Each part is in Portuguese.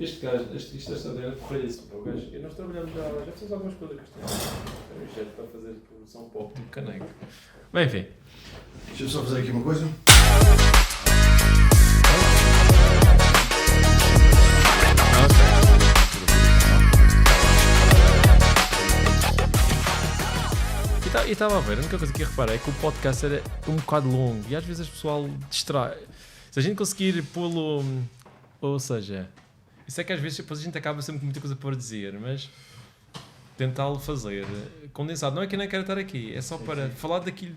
Este gajo, isto é para isso. O gajo, e nós trabalhamos já fizemos algumas coisas com este jeito para fazer produção pop tipo caneco. Bem, enfim. Deixa eu só fazer aqui uma coisa. E estava a ver, a única coisa que eu reparei é que o podcast era um bocado longo e às vezes o pessoal distrai. Se a gente conseguir pô-lo, ou seja, isso é que às vezes depois a gente acaba sempre com muita coisa para dizer, mas tentá-lo fazer condensado. Não é que eu nem quero estar aqui, é só para falar daquilo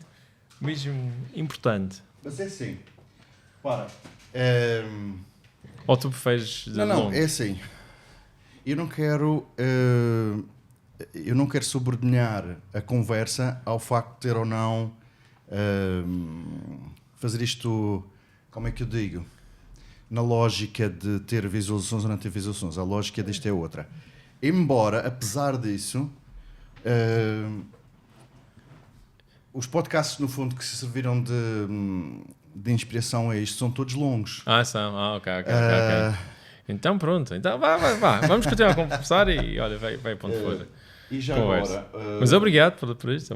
mesmo importante. Mas é assim, para. Ou tu preferes de Não, longo? é assim. Eu não quero subordinhar a conversa ao facto de ter ou não fazer isto, como é que eu digo? Na lógica de ter visualizações ou não ter visualizações. A lógica disto é outra. Embora, apesar disso, os podcasts, no fundo, que se serviram de inspiração a isto, são todos longos. São. Ok. Então pronto, então vá. Vamos continuar a conversar e olha, vai para onde for. E já Conversa. agora... Mas obrigado por isto.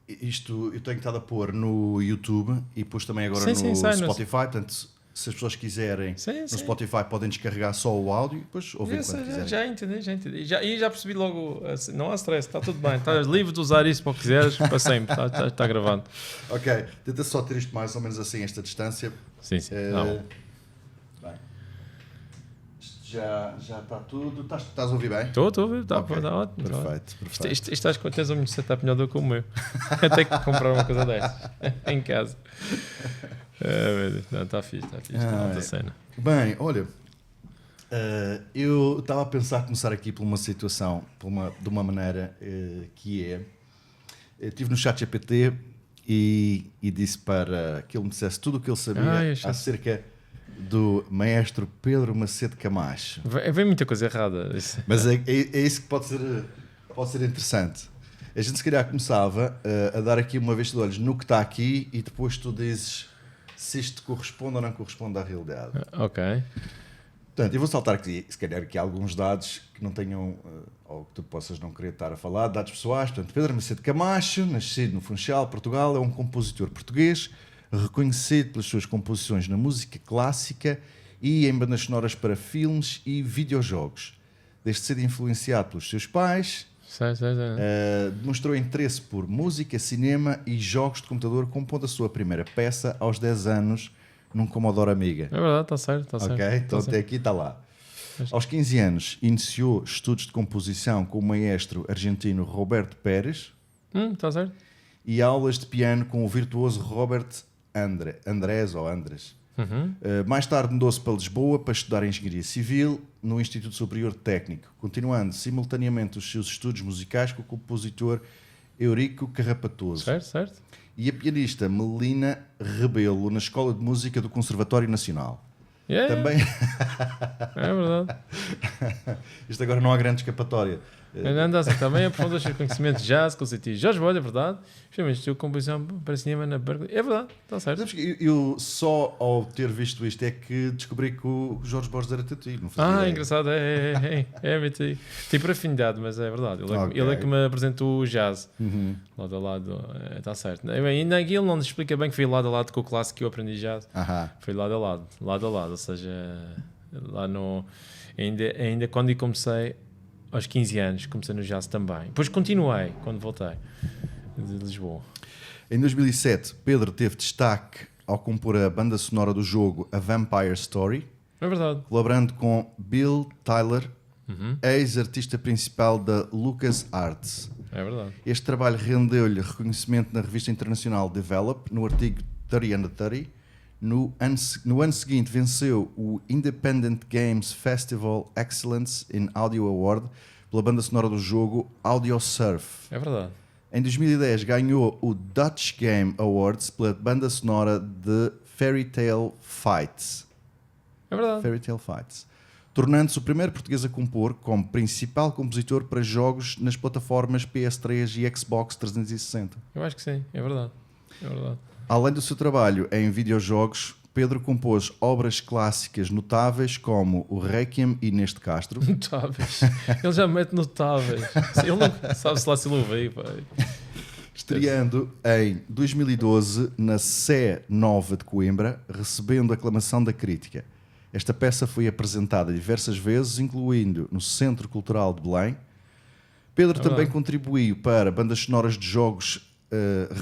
Isto eu tenho estado a pôr no YouTube e depois também agora no Spotify. Portanto, se as pessoas quiserem no Spotify podem descarregar só o áudio e depois ouvir quando quiserem. Já entendi. E já percebi logo, não há stress, está tudo bem. Estás livre de usar isso para o que quiseres, para sempre. Está gravado. Ok, tenta só ter isto mais ou menos assim, esta distância. Sim. Bem. Já está tudo. Estás a ouvir bem? Estou a ouvir, está ótimo. Perfeito. Estás com um setup melhor do que o meu. Até que comprar uma coisa dessas em casa. Está fixe, está cena. Bem, olha, eu estava a pensar começar aqui por uma situação, de uma maneira que é... Eu estive no ChatGPT e disse para que ele me dissesse tudo o que ele sabia acerca do maestro Pedro Macedo Camacho. Vem muita coisa errada. Mas é isso que pode ser interessante. A gente se calhar começava a dar aqui uma vista de olhos no que está aqui e depois tu dizes se isto corresponde ou não corresponde à realidade. Ok. Portanto, eu vou saltar aqui, se calhar aqui alguns dados que não tenham, ou que tu possas não querer estar a falar, dados pessoais. Portanto, Pedro Macedo Camacho, nascido no Funchal, Portugal, é um compositor português, reconhecido pelas suas composições na música clássica e em bandas sonoras para filmes e videojogos. Desde cedo influenciado pelos seus pais, demonstrou interesse por música, cinema e jogos de computador, compondo a sua primeira peça aos 10 anos num Commodore Amiga. É verdade, está certo. Ok, então até aqui está lá. Aos 15 anos iniciou estudos de composição com o maestro argentino Roberto Pérez. Está certo. E aulas de piano com o virtuoso Robert Andrés. Mais tarde mudou-se para Lisboa para estudar Engenharia Civil no Instituto Superior Técnico, continuando simultaneamente os seus estudos musicais com o compositor Eurico Carrapatoso. Certo. E a pianista Melina Rebelo na Escola de Música do Conservatório Nacional. Também... É verdade. Isto agora não há grande escapatória. Andasse também aprofundou os seus conhecimentos de jazz, concerti Jorge Boyd, é verdade. Finalmente estou composição para cinema na Berkeley. É verdade, está certo. Sabes que eu só ao ter visto isto é que descobri que o Jorge Borges era tatu. Não fazia ideia. Engraçado. Tem por afinidade, mas é verdade. Ele é que me apresentou o jazz. Lado a lado, está certo. Ainda aqui ele não nos explica bem que foi lado a lado com o clássico que eu aprendi jazz. Foi lado a lado. Ou seja, lá no... Ainda quando eu comecei... Aos 15 anos, comecei no jazz também. Depois continuei, quando voltei de Lisboa. Em 2007, Pedro teve destaque ao compor a banda sonora do jogo A Vampire Story. É verdade. Colaborando com Bill Tyler, ex-artista principal da LucasArts. É verdade. Este trabalho rendeu-lhe reconhecimento na revista internacional Develop, no artigo 30 Under 30. No ano seguinte venceu o Independent Games Festival Excellence in Audio Award pela banda sonora do jogo Audio Surf. É verdade. Em 2010 ganhou o Dutch Game Awards pela banda sonora de Fairy Tail Fights. É verdade. Fairy Tail Fights. Tornando-se o primeiro português a compor como principal compositor para jogos nas plataformas PS3 e Xbox 360. Eu acho que sim, é verdade. Além do seu trabalho em videojogos, Pedro compôs obras clássicas notáveis como o Requiem e Inês de Castro. Notáveis. Ele já mete notáveis. Ele não sabe-se lá se ele ouviu, pai. Estreando em 2012 na Sé Nova de Coimbra, recebendo aclamação da crítica. Esta peça foi apresentada diversas vezes, incluindo no Centro Cultural de Belém. Pedro também contribuiu para bandas sonoras de jogos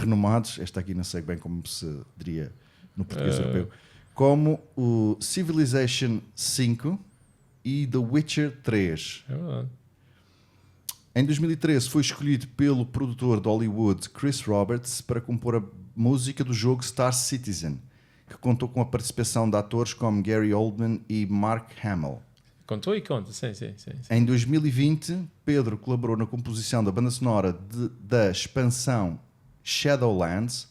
renomados, esta aqui não sei bem como se diria no português europeu, como o Civilization V e The Witcher 3. É verdade. Em 2013 foi escolhido pelo produtor de Hollywood Chris Roberts para compor a música do jogo Star Citizen, que contou com a participação de atores como Gary Oldman e Mark Hamill. Contou e conta, sim. Em 2020, Pedro colaborou na composição da banda sonora da expansão Shadowlands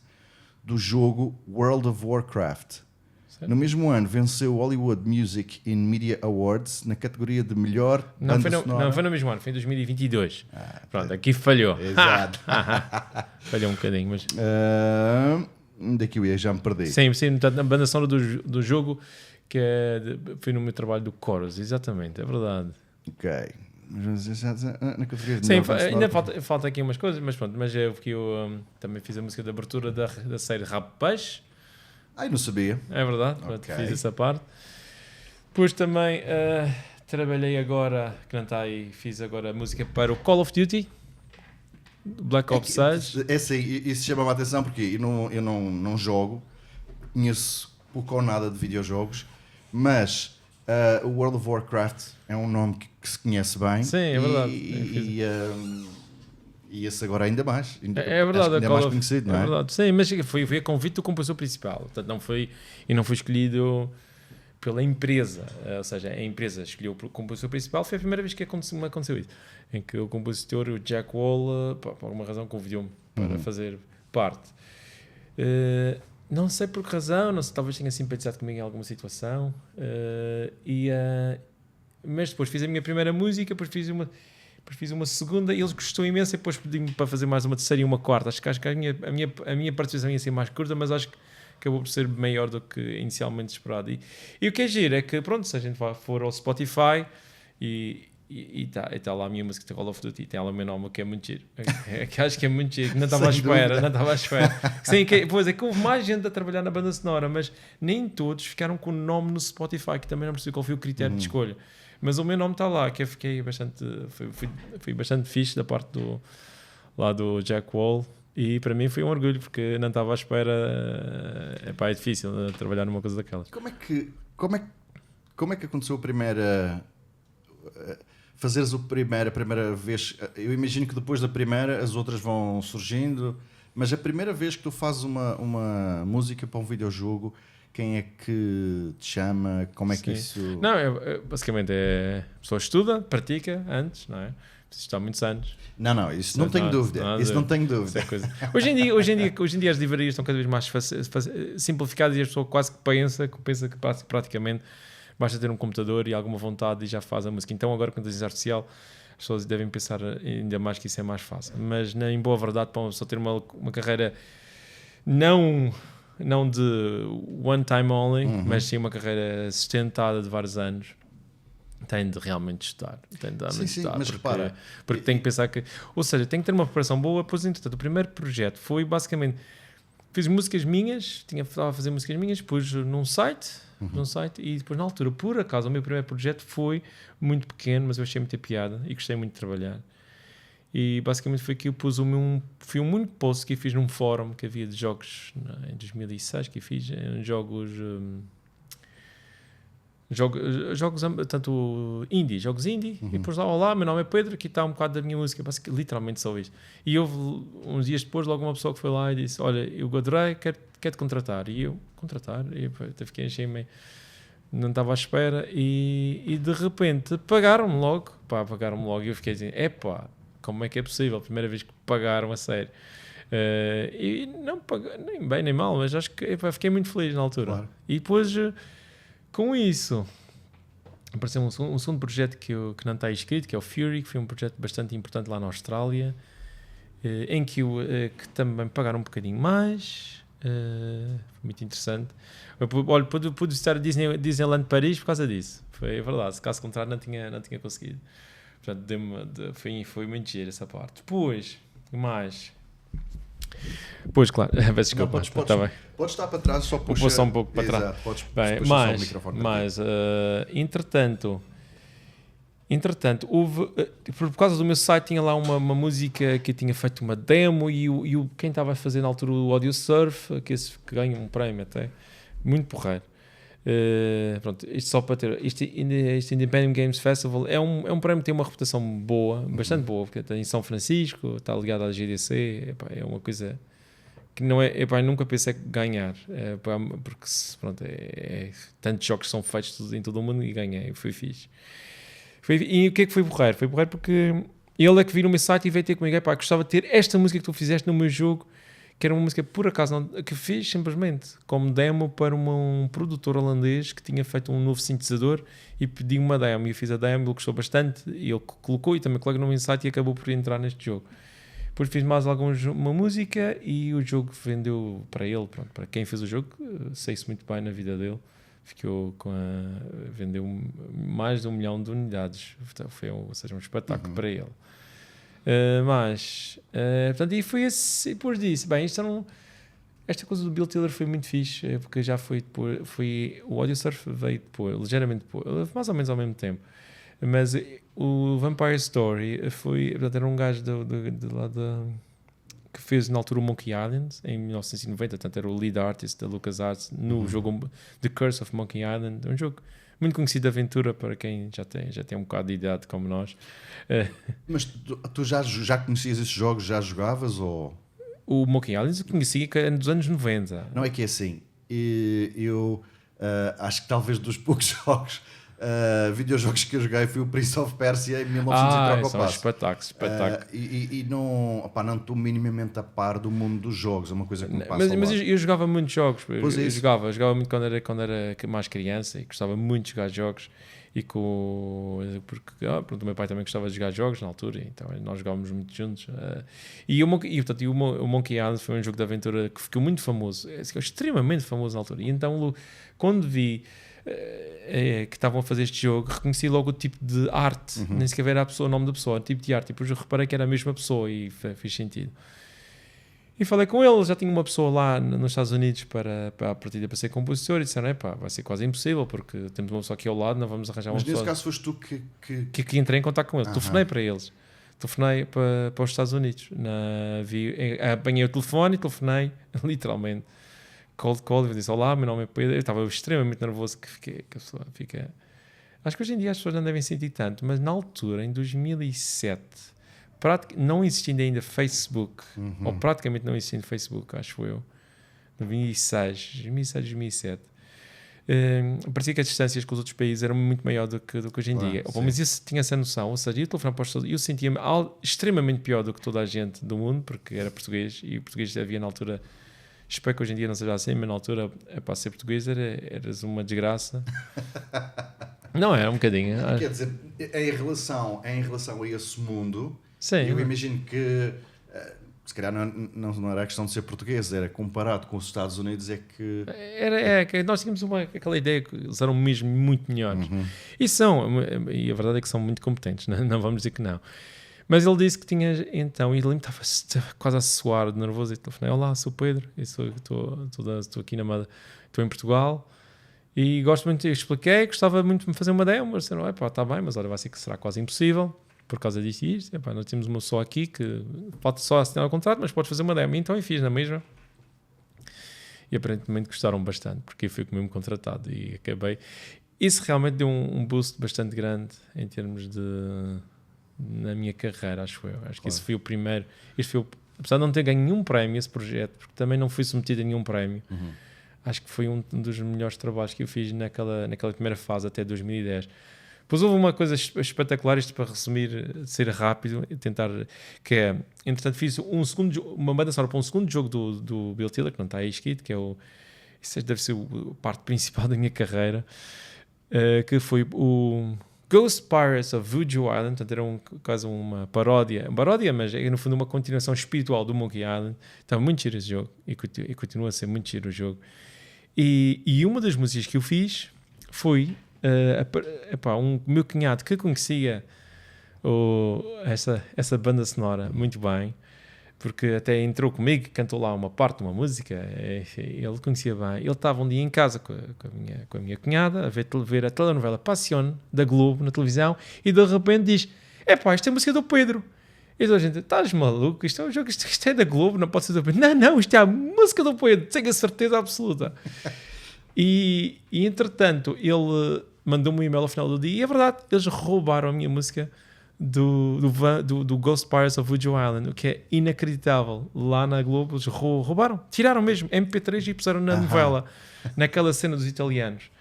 do jogo World of Warcraft. Certo. No mesmo ano, venceu o Hollywood Music and Media Awards na categoria de melhor banda sonora. Não foi no mesmo ano, foi em 2022. Pronto, aqui falhou. Exato. Falhou um bocadinho, mas... Daqui eu ia, já me perdi. Sim, portanto, a banda sonora do jogo que foi no meu trabalho do Chorus, exatamente, é verdade. Ok. Na categoria de sim, ainda falta aqui umas coisas, mas pronto, mas eu também fiz a música de abertura da série Rabo Peixe. Ai, não sabia. É verdade, okay. Fiz essa parte. Depois também trabalhei agora, que não está aí, fiz agora a música para o Call of Duty, Black Ops 6. É sim, isso chama-me a atenção porque eu não jogo, conheço pouco ou nada de videojogos, mas o World of Warcraft é um nome que se conhece bem. Sim, é verdade. E esse agora ainda mais. É verdade, ainda é mais conhecido, não é? É verdade. Sim, mas foi a convite do compositor principal. Portanto, não foi escolhido pela empresa. Ou seja, a empresa escolheu o compositor principal. Foi a primeira vez que aconteceu isso. Em que o compositor, o Jack Wall, por alguma razão, convidou-me para fazer parte. Não sei por que razão, não sei, talvez tenha simpatizado comigo em alguma situação. Mas depois fiz a minha primeira música, depois fiz uma segunda e eles gostou imenso e depois pedi-me para fazer mais uma terceira e uma quarta. Acho que a minha participação ia ser mais curta, mas acho que acabou por ser maior do que inicialmente esperado. E o que é giro é que, pronto, se a gente for ao Spotify e está lá a minha música de Call of Duty, tem lá o meu nome, que é muito giro. Que acho que é muito giro, não estava à espera. Sim, pois é que houve mais gente a trabalhar na banda sonora, mas nem todos ficaram com o nome no Spotify, que também não percebi qual foi o critério de escolha. Mas o meu nome está lá, que eu fiquei bastante... Fui bastante fixe da parte do Jack Wall. E para mim foi um orgulho, porque não estava à espera. É difícil trabalhar numa coisa daquelas. Como é que aconteceu a primeira... Fazeres a primeira vez... Eu imagino que depois da primeira as outras vão surgindo, mas a primeira vez que tu fazes uma música para um videojogo... Quem é que te chama? Como é que isso... Não, basicamente a pessoa estuda, pratica antes, não é? Precisa estar muitos anos. Não, isso não tenho dúvida. Isso não tenho dúvida. Hoje em dia as livrarias estão cada vez mais simplificadas e a pessoa quase que pensa que praticamente basta ter um computador e alguma vontade e já faz a música. Então agora com a inteligência artificial as pessoas devem pensar ainda mais que isso é mais fácil. Mas em boa verdade, para uma pessoa ter uma carreira não de one time only, mas sim uma carreira sustentada de vários anos, tem de realmente estudar. Mas repara, porque tem que pensar que, ou seja, tem que ter uma preparação boa. Pois, entretanto, o primeiro projeto foi basicamente, fiz músicas minhas, estava a fazer músicas minhas, pus num site e depois na altura, por acaso, o meu primeiro projeto foi muito pequeno, mas eu achei muita piada e gostei muito de trabalhar. E basicamente foi que eu pus foi um único post que eu fiz num fórum que havia de jogos em 2006, que eu fiz jogos tanto jogos indie, e depois lá, olá, meu nome é Pedro, aqui está um bocado da minha música, basicamente, literalmente só isto. E houve uns dias depois, logo uma pessoa que foi lá e disse, olha, eu adorei, quero-te contratar. E eu, contratar? E eu até fiquei meio... Não estava à espera e de repente pagaram-me logo, e eu fiquei assim, como é que é possível? A primeira vez que pagaram a sério. E não pagou nem bem nem mal, mas acho que fiquei muito feliz na altura. Claro. E depois, com isso, apareceu um segundo projeto que não está escrito, que é o Fury, que foi um projeto bastante importante lá na Austrália, em que também pagaram um bocadinho mais. muito interessante. Olha, pude estar a Disneyland Paris por causa disso. Foi verdade, se caso contrário não tinha conseguido. Portanto, foi muito giro essa parte. Depois, mais... Pois, claro, desculpa. Podes estar para trás, só puxa. Vou só um pouco para trás. Exato, podes bem, só o microfone. Mas, entretanto, houve, por causa do meu site, tinha lá uma música que eu tinha feito uma demo e quem estava a fazer na altura o Audio Surf, que ganha um prémio até, muito porreiro. Pronto, isto só para ter este Independent Games Festival é um prémio que tem uma reputação boa, bastante boa, porque está em São Francisco, está ligado à GDC, é uma coisa que não é, nunca pensei ganhar, porque pronto, tantos jogos são feitos em todo o mundo e ganhei, foi fixe. E o que é que foi porreiro? Foi porreiro porque ele é que viu no meu site e veio ter comigo, gostava de ter esta música que tu fizeste no meu jogo, que era uma música por acaso que fiz simplesmente como demo para um produtor holandês que tinha feito um novo sintetizador e pedi uma demo, e eu fiz a demo, ele gostou bastante e ele colocou e também colega no meu site e acabou por entrar neste jogo. Depois fiz mais uma música e o jogo vendeu para ele, pronto, para quem fez o jogo, sei-se muito bem na vida dele, ficou vendeu mais de 1 milhão de unidades, foi ou seja, um espetáculo para ele. Portanto, e foi assim, depois disso, esta coisa do Bill Tiller foi muito fixe, porque já foi o Audio Surf veio depois, ligeiramente depois, mais ou menos ao mesmo tempo, mas o Vampire Story portanto, era um gajo que fez na altura o Monkey Island em 1990, portanto era o lead artist da LucasArts no jogo The Curse of Monkey Island, um jogo muito conhecido de aventura para quem já tem um bocado de idade como nós. Mas tu já conhecias esses jogos, já jogavas ou... O Monkey Island eu conhecia que era nos anos 90. Não é que é assim, eu acho que talvez dos poucos jogos, videojogos que eu joguei foi o Prince of Persia em 1900 são espetáculos. E não estou minimamente a par do mundo dos jogos, é uma coisa que me passa mas eu jogava muitos jogos, eu jogava muito quando era mais criança e gostava muito de jogar jogos porque pronto, o meu pai também gostava de jogar jogos na altura, então nós jogávamos muito juntos, e o Monkey Island foi um jogo de aventura que ficou muito famoso, extremamente famoso na altura, e então quando vi que estavam a fazer este jogo, reconheci logo o tipo de arte, nem sequer era o nome da pessoa, o tipo de arte, e depois eu reparei que era a mesma pessoa e fez sentido. E falei com ele, já tinha uma pessoa lá nos Estados Unidos para a partida para ser compositor e disseram, vai ser quase impossível porque temos uma pessoa aqui ao lado, não vamos arranjar uma pessoa. Mas nesse caso foste tu que entrei em contato com ele, telefonei para eles, telefonei para os Estados Unidos, apanhei o telefone e telefonei, literalmente, cold call, e disse, olá, meu nome é Pedro, eu estava extremamente nervoso que a pessoa fica... Acho que hoje em dia as pessoas não devem sentir tanto, mas na altura, em 2007... não existindo ainda Facebook, ou praticamente não existindo Facebook, acho eu, 2006, 2007, parecia que as distâncias com os outros países eram muito maior do que hoje em dia. Mas eu tinha essa noção, ou seja, eu sentia-me extremamente pior do que toda a gente do mundo, porque era português, e o português havia na altura, espero que hoje em dia não seja assim, mas na altura, para ser português, eras uma desgraça. Não, era um bocadinho. Quer dizer, em relação a esse mundo... Sim, eu imagino que se calhar não era questão de ser português, era comparado com os Estados Unidos, é que nós tínhamos aquela ideia que eles eram mesmo muito melhores e a verdade é que são muito competentes, não vamos dizer que não, mas ele disse que tinha então, e ele estava quase a suar de nervoso e telefonei, olá, sou o Pedro, estou aqui estou em Portugal e gosto muito, eu expliquei, gostava muito de me fazer uma demo, mas disseram, está bem, mas olha, vai ser que será quase impossível por causa disto e isto, nós temos uma pessoa aqui que pode só assinar o contrato, mas pode fazer uma demo. Então eu fiz na mesma. E aparentemente gostaram bastante, porque eu fui mesmo contratado e acabei. Isso realmente deu um boost bastante grande em termos na minha carreira, acho eu. Acho que esse foi o primeiro. Apesar de não ter ganho nenhum prémio esse projeto, porque também não fui submetido a nenhum prémio, acho que foi um dos melhores trabalhos que eu fiz naquela primeira fase até 2010. Depois houve uma coisa espetacular, isto para resumir, ser rápido e tentar, que é, entretanto fiz uma banda sonora para um segundo jogo do Bill Tiller, que não está aí escrito, que é isso deve ser a parte principal da minha carreira, que foi Ghost Pirates of Voodoo Island, portanto era quase uma paródia, mas é no fundo uma continuação espiritual do Monkey Island. Estava muito giro esse jogo e continua a ser muito giro o jogo. E uma das músicas que eu fiz foi um meu cunhado que conhecia essa banda sonora muito bem, porque até entrou comigo, cantou lá uma parte de uma música, ele conhecia bem. Ele estava um dia em casa com a minha cunhada a ver a telenovela Passione da Globo na televisão e de repente diz: isto é a música do Pedro. E toda a gente: estás maluco? Isto é um jogo, isto é da Globo, não pode ser do Pedro. Não, isto é a música do Pedro, tenho a certeza absoluta. E entretanto ele mandou-me um e-mail ao final do dia e é verdade, eles roubaram a minha música do Ghost Pirates of Voodoo Island, o que é inacreditável. Lá na Globo eles roubaram, tiraram mesmo MP3 e puseram na novela, naquela cena dos italianos.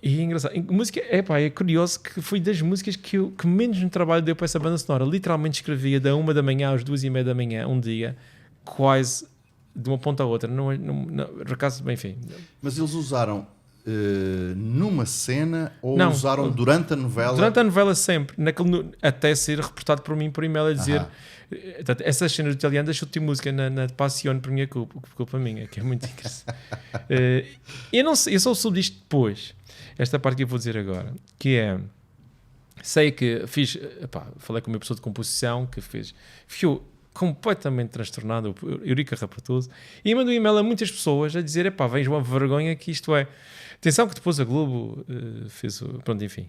E é engraçado, música, é curioso que foi das músicas que menos no trabalho deu para essa banda sonora. Literalmente escrevia da 1 da manhã às 2:30 da manhã um dia, quase de uma ponta à outra, não, enfim. Mas eles usaram numa cena ou não, usaram durante a novela? Durante a novela sempre, até ser reportado por mim por e-mail a dizer essas cenas do italiano deixou-te música na Passione por minha culpa minha, que é muito interessante. Eu só soube disto depois, esta parte que eu vou dizer agora, que é, sei que fiz, falei com uma pessoa de composição que ficou completamente transtornado, Eurica Rapotoso, e mandou um e-mail a muitas pessoas a dizer: vens uma vergonha que isto é. Atenção que depois a Globo fez, pronto, enfim,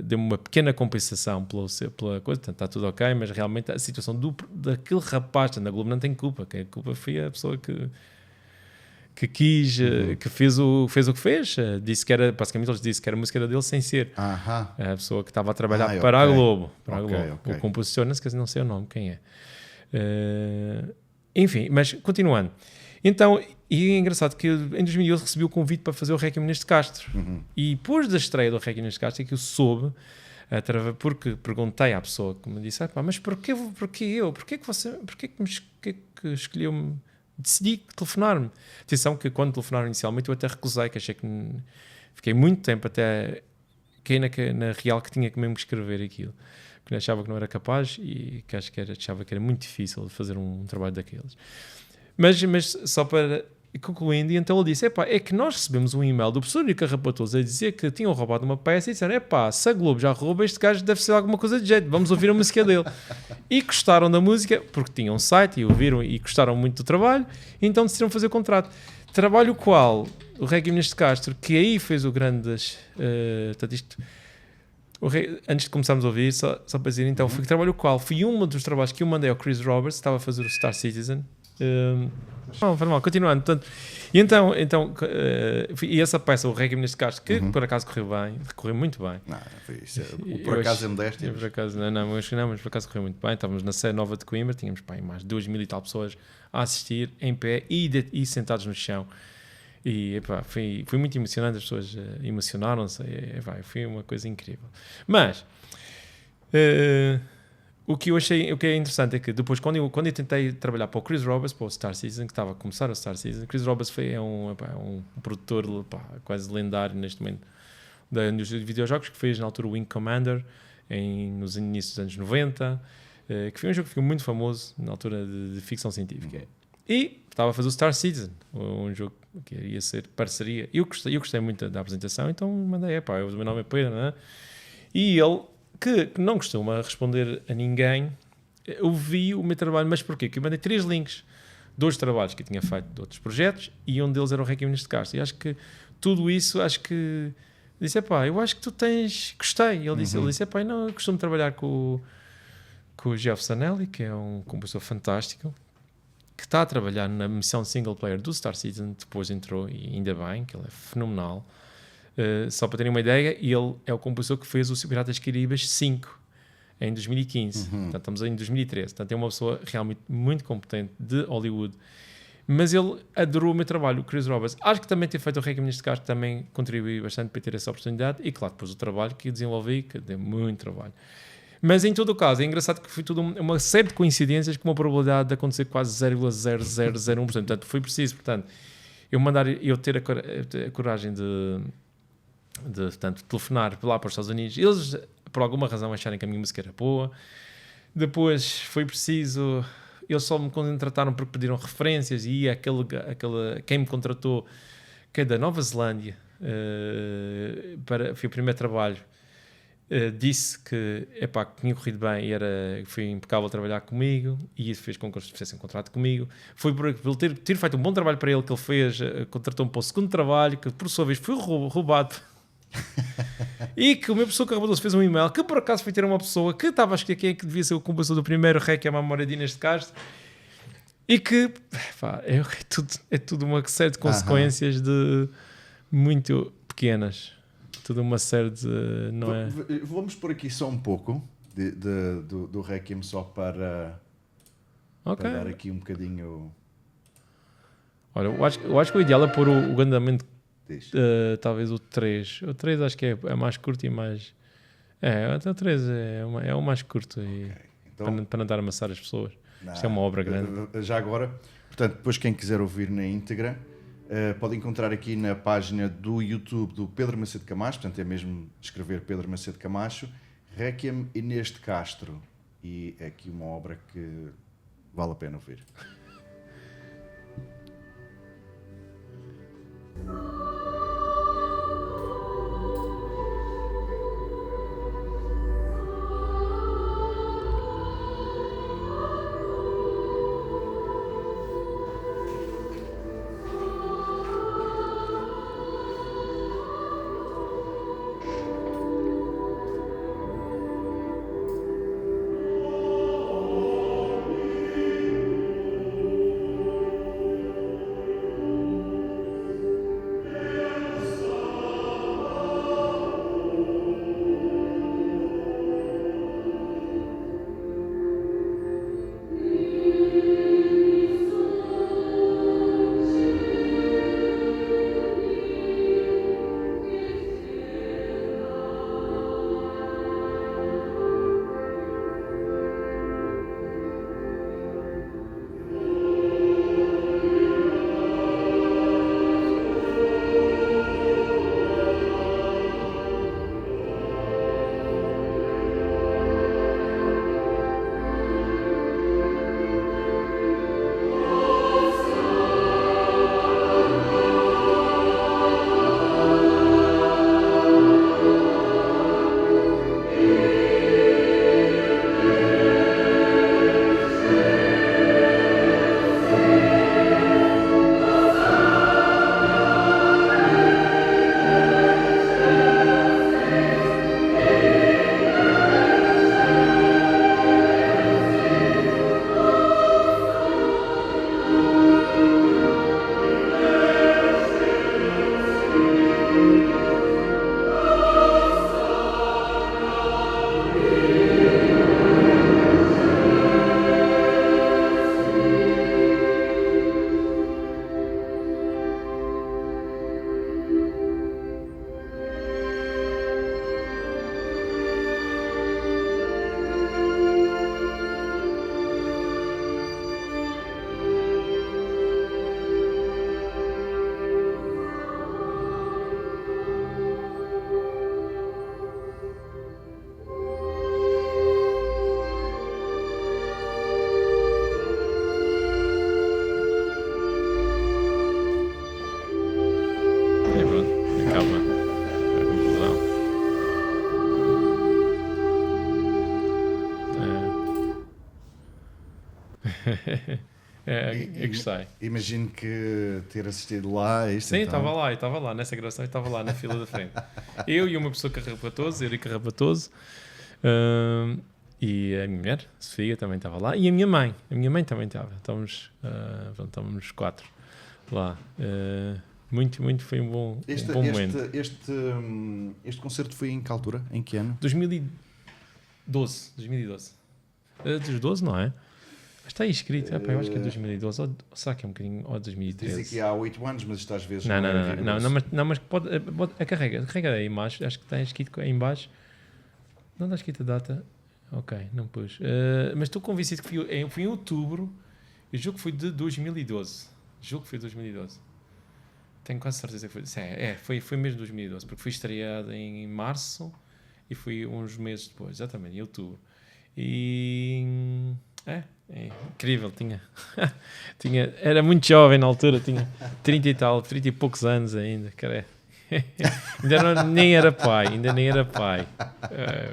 deu-me uma pequena compensação pela coisa, portanto está tudo ok, mas realmente a situação daquele rapaz, na Globo não tem culpa, quem a culpa foi a pessoa que quis, que fez o que fez, disse que era, basicamente eles disseram que era a música dele sem ser a pessoa que estava a trabalhar para a Globo, o compositor, não sei o nome, quem é. Enfim, mas continuando. Então, e é engraçado que em 2011 recebi o convite para fazer o Requiem neste Castro. E depois da estreia do Requiem neste Castro é que eu soube, porque perguntei à pessoa que me disse: mas porquê eu? Porquê que escolheu-me? Decidi telefonar-me. Atenção que quando telefonaram inicialmente eu até recusei, que achei que fiquei muito tempo até caí na real que tinha que mesmo escrever aquilo, que achava que não era capaz e que achava que era muito difícil fazer um trabalho daqueles. Mas só para concluindo, e então ele disse: é que nós recebemos um e-mail do professor Eurica Rapotoso a dizer que tinham roubado uma peça e disseram: se a Globo já rouba, este gajo deve ser alguma coisa de jeito, vamos ouvir a música dele. E gostaram da música, porque tinham um site e ouviram e gostaram muito do trabalho, então decidiram fazer o contrato. Trabalho qual o Requiem neste Castro, que aí fez o grande... antes de começarmos a ouvir, só para dizer, então, foi trabalho qual foi um dos trabalhos que eu mandei ao Chris Roberts, estava a fazer o Star Citizen. Não, foi mal, continuando. Portanto, e essa peça, o Requiem neste Castro, que por acaso correu muito bem. Não, foi isso. Por acaso é modéstia. Por acaso, mas por acaso correu muito bem. Estávamos na Sé Nova de Coimbra, tínhamos mais de 2.000 e tal pessoas a assistir em pé e sentados no chão. E foi muito emocionante, as pessoas emocionaram-se, foi uma coisa incrível. Mas o que é interessante é que depois, quando eu tentei trabalhar para o Chris Roberts, para o Star Citizen, que estava a começar o Star Citizen, Chris Roberts é um produtor quase lendário neste momento da indústria de videojogos, que fez na altura o Wing Commander nos inícios dos anos 90, que foi um jogo que ficou muito famoso na altura de ficção científica. E estava a fazer o Star Citizen, um jogo que ia ser parceria. Eu gostei muito da apresentação, então mandei: o meu nome é Pedro, não é? E ele, que não costuma responder a ninguém, eu vi o meu trabalho, mas porquê? Porque eu mandei 3 links, 2 trabalhos que eu tinha feito de outros projetos, e um deles era o Requiem neste Castro. E acho que tudo isso, disse: eu acho que tu tens... Gostei. Ele disse: não, eu costumo trabalhar com o Geoff Zanelli, que é um compositor fantástico, que está a trabalhar na missão single player do Star Citizen, depois entrou, e ainda bem, que ele é fenomenal. Só para terem uma ideia, ele é o compositor que fez o Piratas das Caribas 5 em 2015. Portanto, estamos em 2013. Portanto, é uma pessoa realmente muito competente de Hollywood. Mas ele adorou o meu trabalho, o Chris Roberts. Acho que também ter feito o Requiem neste caso também contribuiu bastante para ter essa oportunidade. E claro, depois o trabalho que eu desenvolvi, que deu muito trabalho. Mas em todo o caso, é engraçado que foi tudo uma série de coincidências com uma probabilidade de acontecer quase 0,0001%. Portanto, foi preciso, eu ter a coragem portanto, telefonar lá para os Estados Unidos. Eles, por alguma razão, acharem que a minha música era boa. Depois foi preciso... Eles só me contrataram porque pediram referências e quem me contratou, que é da Nova Zelândia, foi o primeiro trabalho, disse que tinha corrido bem e foi impecável trabalhar comigo, e isso fez com que eles fizessem um contrato comigo. Foi por ele ter feito um bom trabalho para ele que ele fez, contratou-me para o segundo trabalho, que por sua vez foi roubado. E que o meu professor Carrabadoso fez um e-mail que por acaso foi ter uma pessoa que estava a escolher quem é que devia ser o compositor do primeiro REC, é uma Moradinha neste caso, e que é tudo uma série de consequências de muito pequenas, tudo uma série de não é. Vamos por aqui só um pouco do Requiem, só para dar aqui um bocadinho. Olha, eu acho que o ideal é pôr o andamento. Talvez o 3. O 3 acho que é mais curto e mais... o 3 é o mais curto e então, para não dar a amassar as pessoas. Isto é uma obra grande. Já agora, portanto, depois quem quiser ouvir na íntegra, pode encontrar aqui na página do YouTube do Pedro Macedo Camacho, portanto é mesmo escrever Pedro Macedo Camacho, Requiem Inês de Castro. E é aqui uma obra que vale a pena ouvir. Eu gostei. Imagino que ter assistido lá. Sim, estava lá, nessa gravação, estava lá na fila da frente. Eu e uma pessoa Carrapatoso, Eurico Carrapatoso, e a minha mulher, Sofia, também estava lá, e a minha mãe também estava. Estávamos 4 lá. Muito, foi um bom momento. Este concerto foi em que altura? Em que ano? 2012. 2012, não é? Está aí escrito, eu acho que é 2012, ou será que é um bocadinho, ou 2013? Dizem que há 8 anos, mas isto às vezes não, mas pode carrega aí embaixo, acho que está escrito aí embaixo, não está escrita a data, ok, não pus, mas estou convencido que foi em outubro, eu julgo que foi de 2012, Tenho quase certeza que foi. Sim, foi mesmo 2012, porque fui estreado em março e fui uns meses depois, exatamente, em outubro. E é incrível, era muito jovem na altura, tinha 30 e poucos anos ainda, cara. Nem era pai.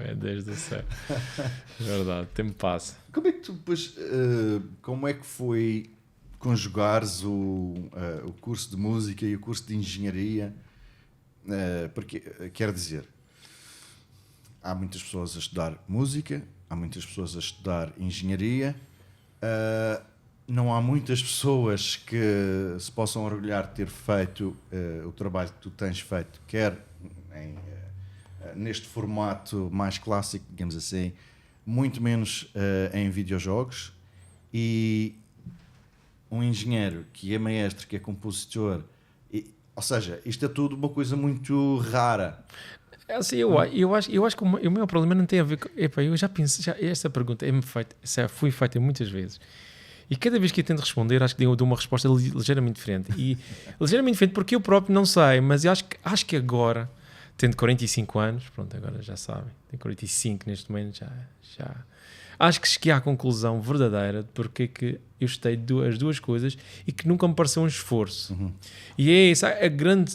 Meu Deus do céu. É verdade, o tempo passa. Como é que tu depois, como é que foi conjugares o curso de música e o curso de engenharia? Porque, quer dizer, há muitas pessoas a estudar música, há muitas pessoas a estudar engenharia, não há muitas pessoas que se possam orgulhar de ter feito o trabalho que tu tens feito, quer neste formato mais clássico, digamos assim, muito menos em videojogos. E um engenheiro que é maestro, que é compositor, ou seja, isto é tudo uma coisa muito rara. Assim, eu acho que o meu problema não tem a ver com... eu já penso, esta pergunta foi feita muitas vezes. E cada vez que eu tento responder, acho que dou uma resposta ligeiramente diferente. E ligeiramente diferente porque eu próprio não sei, mas eu acho que agora, tendo 45 anos, pronto, agora já sabem, tenho 45 neste momento, já acho que cheguei à conclusão verdadeira de porque é que eu estudei as duas coisas e que nunca me pareceu um esforço. Uhum. E é isso,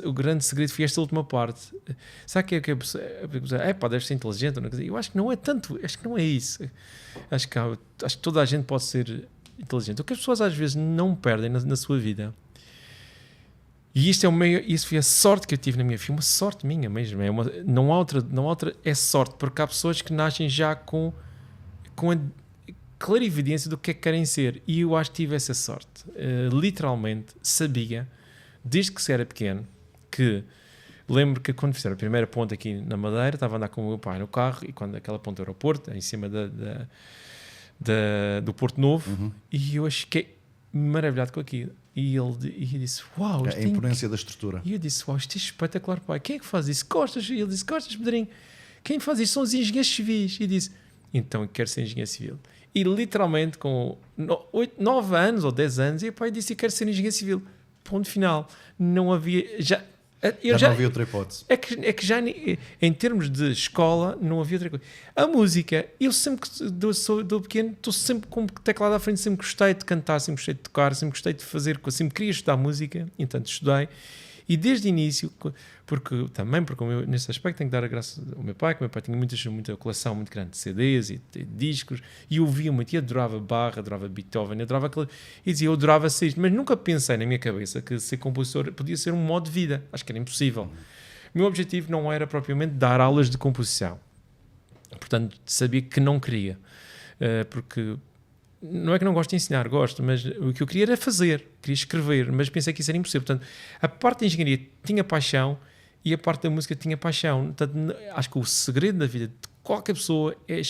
o grande segredo foi esta última parte. Sabe que a pessoa deve ser inteligente? Eu acho que não é tanto, acho que não é isso. Acho que toda a gente pode ser inteligente. O que as pessoas às vezes não perdem na sua vida, e isso foi a sorte que eu tive na minha vida, uma sorte minha mesmo, não há outra, é sorte, porque há pessoas que nascem já com a clarividência do que é que querem ser, e eu acho que tive essa sorte. Literalmente sabia, desde que se era pequeno, que lembro que quando fizeram a primeira ponte aqui na Madeira, estava a andar com o meu pai no carro, e quando aquela ponte do aeroporto, em cima do Porto Novo, e eu fiquei maravilhado com aquilo. E ele disse, uau, a imponência da estrutura. E eu disse, uau, isto é espetacular, pai. Quem é que faz isso? Costas? E ele disse, Costas, Pedrinho. Quem faz isso são os engenheiros civis. E disse, então eu quero ser engenheiro civil. E literalmente com 9 anos ou 10 anos, e o pai disse, eu quero ser engenheiro civil. Ponto final. Não havia... Já não havia outra hipótese. É que já em termos de escola não havia outra coisa. A música, eu sempre do pequeno estou sempre com o teclado à frente, sempre gostei de cantar, sempre gostei de tocar, sempre gostei de fazer, sempre queria estudar música, então estudei. E desde o início, porque nesse aspecto tenho que dar a graça ao meu pai, que o meu pai tinha muita coleção muito grande de CDs e de discos, e eu ouvia muito, e adorava Bach, adorava Beethoven, adorava aquilo, e dizia, eu adorava ser isto, mas nunca pensei na minha cabeça que ser compositor podia ser um modo de vida, acho que era impossível. O meu objetivo não era propriamente dar aulas de composição, portanto sabia que não queria, porque... Não é que não gosto de ensinar, gosto, mas o que eu queria era fazer, queria escrever, mas pensei que isso era impossível. Portanto, a parte da engenharia tinha paixão e a parte da música tinha paixão. Portanto, acho que o segredo da vida de qualquer pessoa é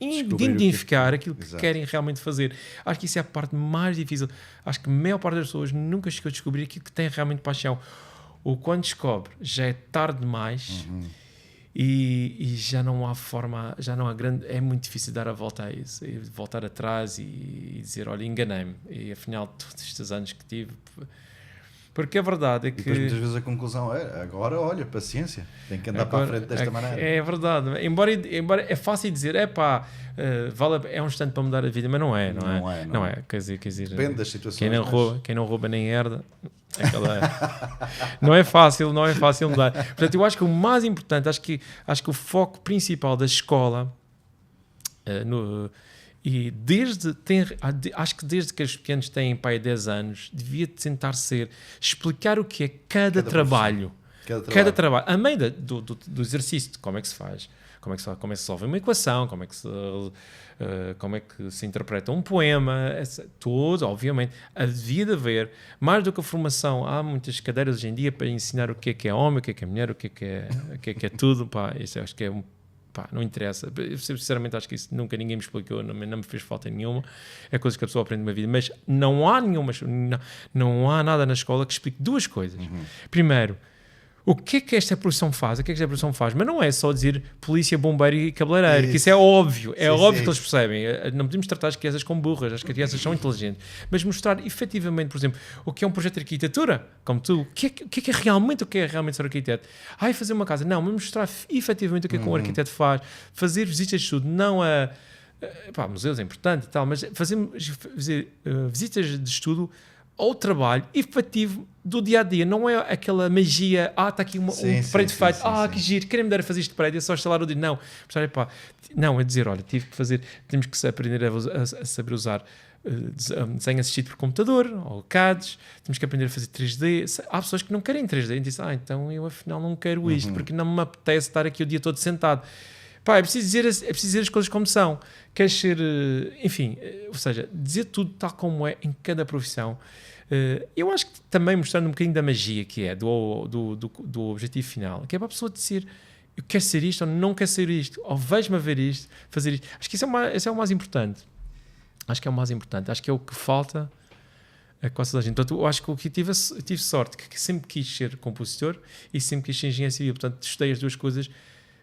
identificar aquilo que querem realmente fazer. Acho que isso é a parte mais difícil. Acho que a maior parte das pessoas nunca chegou a descobrir aquilo que tem realmente paixão. Ou quando descobre, já é tarde demais. E já não há forma, é muito difícil dar a volta a isso, e voltar atrás e dizer, olha, enganei-me, e afinal todos estes anos que tive, porque a verdade é que... E depois muitas vezes a conclusão é, agora olha, paciência, tem que andar para a frente desta maneira. É verdade, embora é fácil dizer, é um instante para mudar a vida, mas não é. Quer dizer, depende das situações. Quem não rouba nem herda. Não é fácil mudar. Portanto, eu acho que o mais importante, acho que o foco principal da escola acho que desde que os pequenos têm pai 10 anos, devia tentar explicar o que é cada trabalho. Cada trabalho. A meio do exercício de como é que se faz, como é que se resolve uma equação, como é que se interpreta um poema, tudo, obviamente. Havia de haver, mais do que a formação, há muitas cadeiras hoje em dia para ensinar o que é homem, o que é mulher, o que é tudo, isso acho que é não interessa. Eu, sinceramente, acho que isso nunca ninguém me explicou, não me fez falta nenhuma. É coisa que a pessoa aprende na vida, mas não há nada na escola que explique duas coisas. Primeiro, o que é que esta profissão faz? O que é que esta profissão faz? Mas não é só dizer polícia, bombeiro e cabeleireiro, que isso é óbvio. É óbvio que eles percebem. Não podemos tratar as crianças como burras. As crianças são inteligentes. Mas mostrar efetivamente, por exemplo, o que é um projeto de arquitetura, como tu, o que é realmente ser arquiteto? Fazer uma casa. Não, mas mostrar efetivamente o que é que um arquiteto faz. Fazer visitas de estudo, não a... museus é importante e tal, mas fazer visitas de estudo ao trabalho efetivo do dia-a-dia, não é aquela magia, está aqui um prédio feito, que giro, querem-me dar a fazer este prédio, é só instalar o dia, não. Não, é dizer, olha, temos que aprender a saber usar desenho assistido por computador, ou CADs, temos que aprender a fazer 3D. Há pessoas que não querem 3D e dizem, então eu afinal não quero isto, porque não me apetece estar aqui o dia todo sentado. É preciso dizer as coisas como são. Queres ser, enfim, ou seja, dizer tudo tal como é em cada profissão. Eu acho que também mostrando um bocadinho da magia que é, do objetivo final, que é para a pessoa dizer, eu quero ser isto ou não quero ser isto, ou vejo-me a ver isto, fazer isto. Acho que isso é o mais importante. Acho que é o mais importante. Acho que é o que falta a quase toda a gente. Portanto, eu acho que eu tive sorte, que sempre quis ser compositor e sempre quis ser engenheiro civil. Portanto, estudei as duas coisas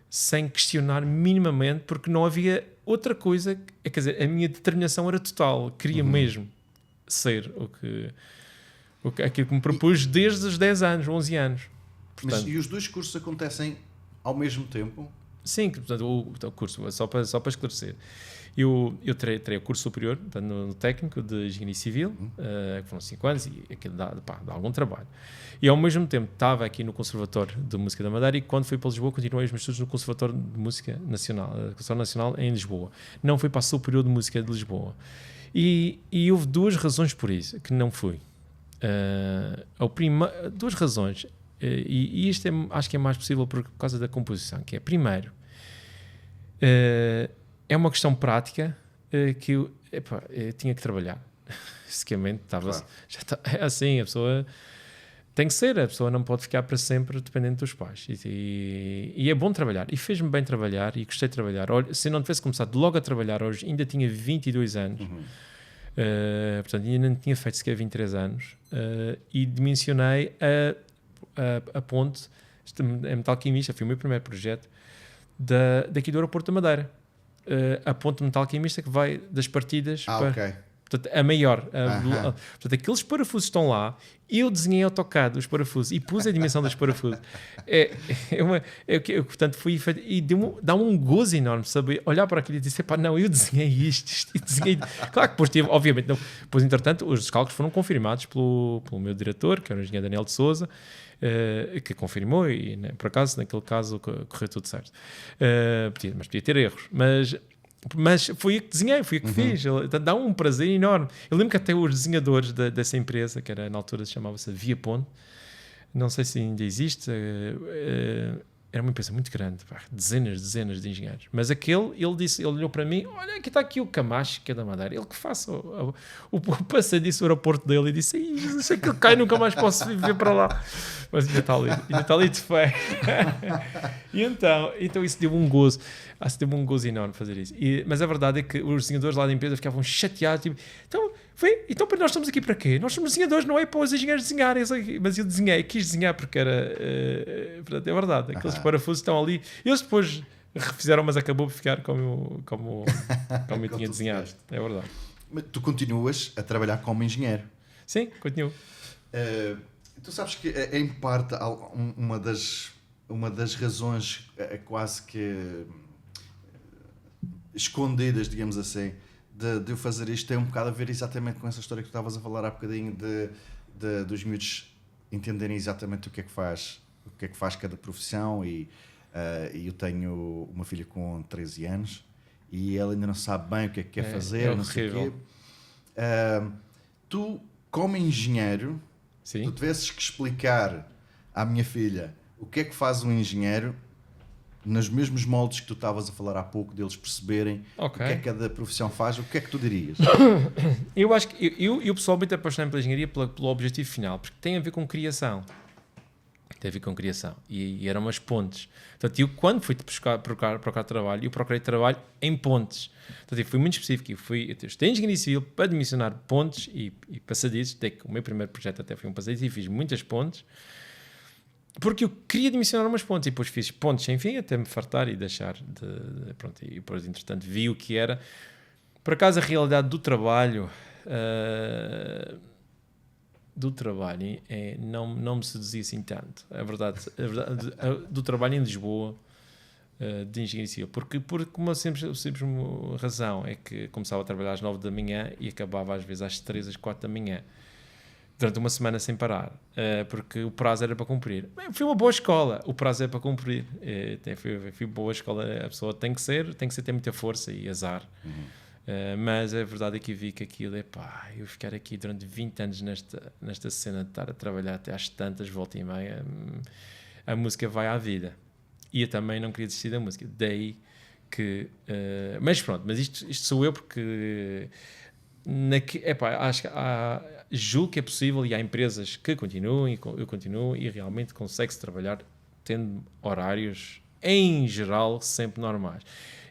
sem questionar minimamente, porque não havia outra coisa. Quer dizer, a minha determinação era total. Queria mesmo ser aquilo que me propus desde os 10 anos, 11 anos. Portanto, e os dois cursos acontecem ao mesmo tempo? Sim, portanto, o curso, só para esclarecer. Eu terei o curso superior, portanto, no técnico de engenharia civil, que foram 5 anos, e aquilo dá algum trabalho. E ao mesmo tempo estava aqui no Conservatório de Música da Madeira, e quando fui para Lisboa continuei os meus estudos no Conservatório de Música Nacional, Conservatório Nacional em Lisboa. Não fui para a Superior de Música de Lisboa. E houve duas razões por isso, que não fui. Duas razões, e isto acho que é mais possível por causa da composição, que é, primeiro, é uma questão prática que eu tinha que trabalhar. Basicamente, é assim, a pessoa tem que ser, a pessoa não pode ficar para sempre dependente dos pais. E é bom trabalhar, e fez-me bem trabalhar, e gostei de trabalhar. Se eu não tivesse começado logo a trabalhar hoje, ainda tinha 22 anos, portanto, ainda não tinha feito sequer 23 anos, e dimensionei a ponte, a metalquimista, foi o meu primeiro projeto, daqui do aeroporto da Madeira. A ponte metalquimista que vai das partidas para... ok. Portanto, a maior. Portanto, aqueles parafusos estão lá. Eu desenhei AutoCAD os parafusos e pus a dimensão dos parafusos. Portanto, e dá um gozo enorme saber, olhar para aquilo e dizer, não, eu desenhei isto. Desenhei... Claro que depois tive, obviamente, não. Depois, entretanto, os cálculos foram confirmados pelo meu diretor, que era o engenheiro Daniel de Souza, que confirmou e, né, por acaso, naquele caso, correu tudo certo. Mas podia ter erros. Mas fui eu que desenhei, fui eu que fiz. Dá um prazer enorme. Eu lembro que até os desenhadores dessa empresa, que era, na altura chamava-se Via Ponte, não sei se ainda existe, era uma empresa muito grande, dezenas de engenheiros. Mas ele olhou para mim, olha, aqui está aqui o Camacho, que é da Madeira, ele que faça o passadiço, o aeroporto dele, e disse, isso é que ele cai, nunca mais posso viver para lá. Mas ainda está ali de fé. E então isso deu um gozo. Deu-me um gozo enorme fazer isso. Mas a verdade é que os desenhadores lá da empresa ficavam chateados. Tipo, então nós estamos aqui para quê? Nós somos desenhadores, não é para os engenheiros desenharem. Mas eu quis desenhar porque era... portanto, é verdade. Aqueles parafusos estão ali. Eles depois refizeram, mas acabou por ficar como eu tinha desenhado. É verdade. Mas tu continuas a trabalhar como engenheiro? Sim, continuo. Tu sabes que, em parte, uma das razões quase que escondidas, digamos assim, de eu fazer isto tem um bocado a ver exatamente com essa história que tu estavas a falar há bocadinho dos miúdos entenderem exatamente o que é que faz cada profissão, e eu tenho uma filha com 13 anos e ela ainda não sabe bem o que é que quer fazer, não sei o quê. Tu, como engenheiro, sim, tu tivesses que explicar à minha filha o que é que faz um engenheiro, nos mesmos moldes que tu estavas a falar há pouco, deles perceberem o que é que cada profissão faz, o que é que tu dirias? Eu acho que eu pessoalmente apaixonei pela engenharia pelo objetivo final, porque tem a ver com criação. E eram umas pontes. Portanto, eu quando fui procurar trabalho, eu procurei trabalho em pontes. Portanto, eu fui muito específico. Eu estudei engenharia civil para dimensionar pontes e passadizos. Até que o meu primeiro projeto até foi um passadiço e fiz muitas pontes. porque eu queria dimensionar umas pontes e depois fiz pontos sem fim até me fartar e deixar pronto, e depois entretanto vi o que era. Por acaso a realidade do trabalho não me seduzia assim tanto. A verdade do trabalho em Lisboa, de engenharia civil, porque por uma simples razão é que começava a trabalhar às 9 da manhã e acabava às vezes às 3, às 4 da manhã, durante uma semana sem parar, porque o prazo era para cumprir. Foi uma boa escola, o prazo é para cumprir. Foi boa escola, a pessoa tem que ser, ter muita força e azar. Mas a verdade é que eu vi que aquilo é eu ficar aqui durante 20 anos nesta cena de estar a trabalhar até às tantas, volta e meia, a música vai à vida. E eu também não queria desistir da música, daí que mas pronto, mas isto sou eu, porque acho que julgo que é possível e há empresas que continuem, eu continuo, e realmente consegue-se trabalhar tendo horários em geral sempre normais,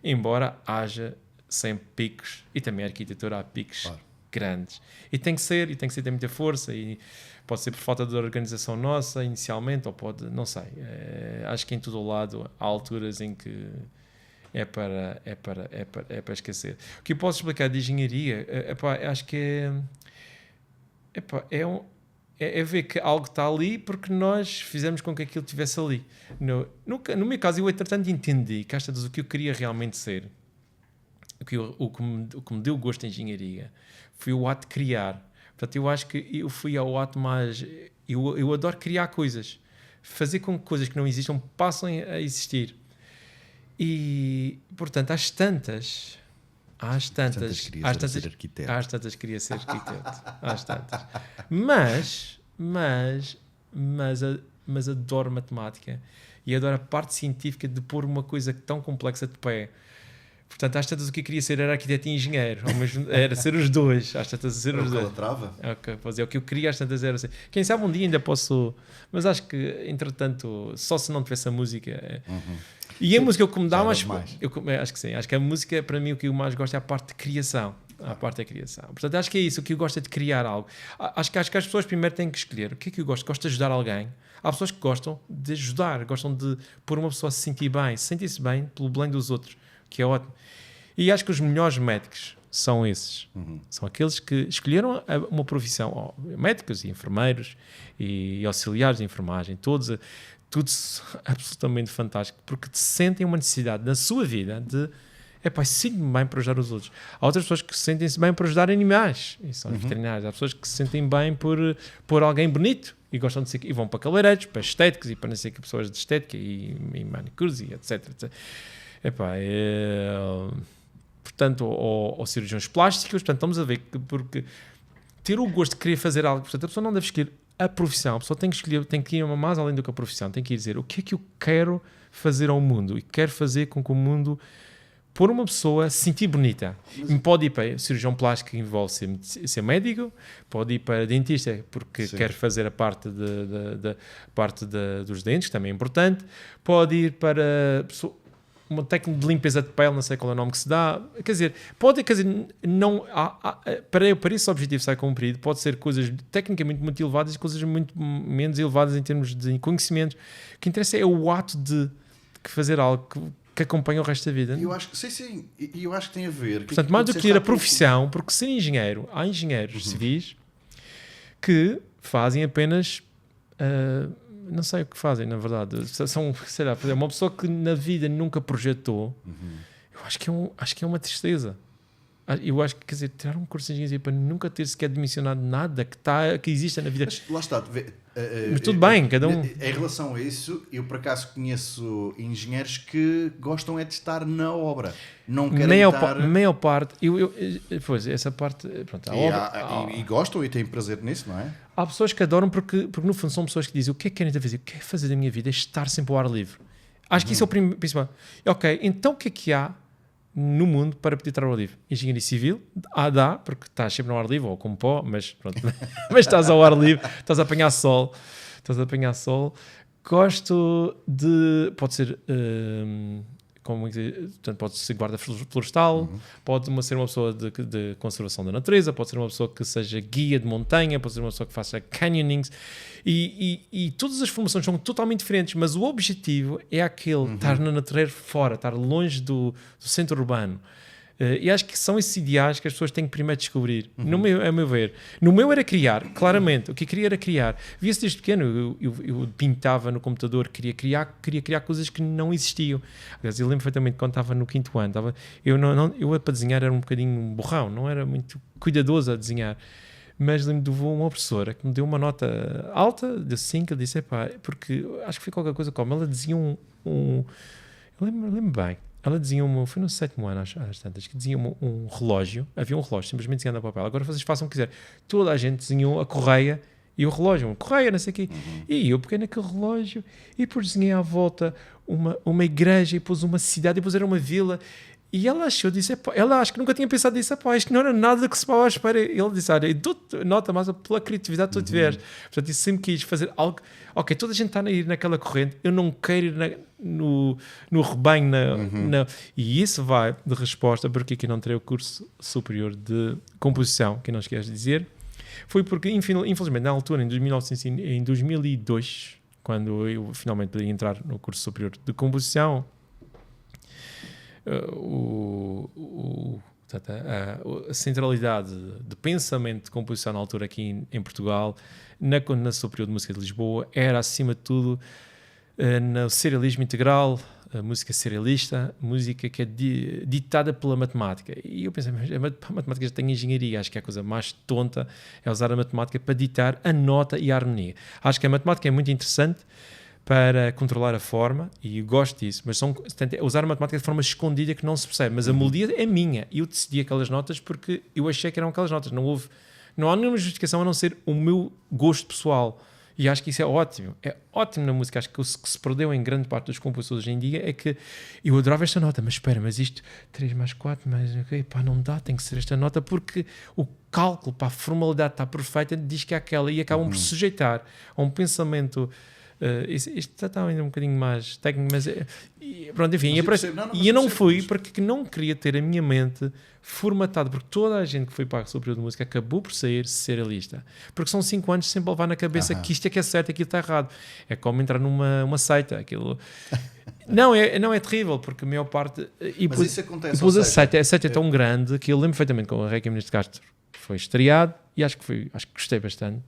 embora haja sempre picos, e também a arquitetura há picos grandes, e tem que ser ter muita força, e pode ser por falta de organização nossa inicialmente, ou pode, não sei, acho que em todo o lado há alturas em que é para esquecer. O que eu posso explicar de engenharia, acho que é ver que algo está ali porque nós fizemos com que aquilo estivesse ali. No meu caso, eu entretanto entendi que o que eu queria realmente ser, o que me deu gosto da engenharia foi o ato de criar. Portanto, eu acho que eu fui ao ato mais... Eu adoro criar coisas. Fazer com que coisas que não existam passem a existir. E, portanto, às tantas queria ser arquiteto. Às tantas. Mas adoro matemática e adoro a parte científica de pôr uma coisa tão complexa de pé. Portanto, às tantas o que eu queria ser era arquiteto e engenheiro, era ser os dois, às tantas ser os dois. O que eu queria às tantas era ser. Quem sabe um dia ainda posso, mas acho que entretanto, só se não tivesse a música. E a música é o que me dá mais. Acho que sim, acho que a música para mim o que eu mais gosto é a parte de criação. A parte da criação. Portanto, acho que é isso, o que eu gosto é de criar algo. Acho que as pessoas primeiro têm que escolher o que é que eu gosto. Gosto de ajudar alguém. Há pessoas que gostam de ajudar, gostam de pôr uma pessoa a se sentir-se bem pelo bem dos outros, que é ótimo. E acho que os melhores médicos são esses. São aqueles que escolheram uma profissão, médicos e enfermeiros e auxiliares de enfermagem, tudo absolutamente fantástico, porque sentem uma necessidade na sua vida de sinto-me bem para ajudar os outros. Há outras pessoas que sentem-se bem por ajudar animais, e são os veterinários. Há pessoas que se sentem bem por pôr alguém bonito e gostam de ser, e vão para cabeleireiros, para estéticos e para não sei que pessoas de estética e manicures e etc. Portanto, ou cirurgiões plásticos. Portanto, estamos a ver que porque ter o gosto de querer fazer algo, portanto, a pessoa não deve escolher a profissão, a pessoa tem que escolher, tem que ir mais além do que a profissão, tem que ir dizer o que é que eu quero fazer ao mundo e quero fazer com que o mundo, pôr uma pessoa se sentir bonita. Pode ir para cirurgião plástico, que envolve ser médico, pode ir para dentista porque quer fazer a parte dos dentes, que também é importante, pode ir para uma técnica de limpeza de pele, não sei qual é o nome que se dá, não para esse objetivo ser cumprido, pode ser coisas tecnicamente muito elevadas e coisas muito menos elevadas em termos de conhecimentos. O que interessa é o ato de fazer algo que acompanha o resto da vida. Eu acho que sim, e eu acho que tem a ver. Portanto, mais do que ir a profissão, porque ser engenheiro, há engenheiros civis que fazem apenas não sei o que fazem, na verdade. São, sei lá, uma pessoa que na vida nunca projetou. Eu acho que é uma tristeza. Eu acho que, quer dizer, tirar um curso de engenharia para nunca ter sequer dimensionado nada que exista na vida. Mas lá está. Mas tudo bem, cada um. Em relação a isso, eu por acaso conheço engenheiros que gostam de estar na obra. Não querem estar... Maior parte. Pois, essa parte... Pronto, e gostam e têm prazer nisso, não é? Há pessoas que adoram porque no fundo são pessoas que dizem o que é que querem fazer? O que é fazer da minha vida? É estar sempre ao ar livre. Acho que isso é o principal. Ok, então o que é que há no mundo para poder estar ao ar livre? Engenharia civil, dá, porque estás sempre no ar livre, ou com pó, mas pronto, mas estás ao ar livre, estás a apanhar sol. Gosto de, pode ser portanto, pode ser guarda florestal, pode ser uma pessoa de conservação da natureza, pode ser uma pessoa que seja guia de montanha, pode ser uma pessoa que faça canyonings, e todas as formações são totalmente diferentes, mas o objetivo é aquele, estar na natureza fora, estar longe do centro urbano. E acho que são esses ideais que as pessoas têm que primeiro descobrir. A meu ver. No meu era criar, claramente. O que eu queria era criar. Via-se desde pequeno. Eu pintava no computador, queria criar coisas que não existiam. Aliás, eu lembro perfeitamente quando estava no 5º ano. Eu para desenhar era um bocadinho borrão, não era muito cuidadoso a desenhar. Mas lembro de uma professora que me deu uma nota alta, de 5, eu disse, porque acho que foi qualquer coisa como. Ela dizia eu lembro bem. Ela dizia foi no 7º ano, às tantas, que dizia um relógio, havia um relógio, simplesmente desenhado no papel. Agora vocês façam o que quiser. Toda a gente desenhou a correia e o relógio, correia, não sei o quê. E eu peguei naquele relógio e depois desenhei à volta uma igreja e depois uma cidade e depois era uma vila. E ela ela acho que nunca tinha pensado nisso, isto não era nada que se estava à espera. Ele disse, olha, nota mais pela criatividade que tu tiveres. Portanto, eu sempre quis fazer algo, ok, toda a gente está a ir naquela corrente, eu não quero ir no rebanho, e isso vai de resposta porque aqui não terei o curso superior de composição, que não esqueces de dizer. Foi porque, infelizmente, na altura, em 2002, quando eu finalmente podia entrar no curso superior de composição, a centralidade de pensamento de composição na altura aqui em Portugal, na Superior de Música de Lisboa, era acima de tudo no serialismo integral, a música serialista, música que é ditada pela matemática. E eu pensei, mas a matemática já tem engenharia, acho que a coisa mais tonta é usar a matemática para ditar a nota e a harmonia. Acho que a matemática é muito interessante para controlar a forma, e eu gosto disso, mas usar a matemática de forma escondida que não se percebe, mas a melodia é minha, e eu decidi aquelas notas porque eu achei que eram aquelas notas, não há nenhuma justificação a não ser o meu gosto pessoal, e acho que isso é ótimo na música. Acho que o que se perdeu em grande parte dos compositores hoje em dia é que eu adorava esta nota, mas espera, mas isto 3 mais 4 mais, não dá, tem que ser esta nota porque o cálculo, a formalidade está perfeita, diz que é aquela, e acabam por se sujeitar a um pensamento. Isto está ainda um bocadinho mais técnico, mas pronto, enfim, e eu não fui porque não queria ter a minha mente formatada, porque toda a gente que foi para a Superior de Música acabou por sair serialista, porque são 5 anos sempre a levar na cabeça que isto é que é certo, aquilo está errado. É como entrar numa seita, aquilo não é terrível, porque a maior parte mas isso acontece, depois a seita é tão grande que eu lembro perfeitamente como o Requiem de Castro foi estreado e acho que gostei bastante.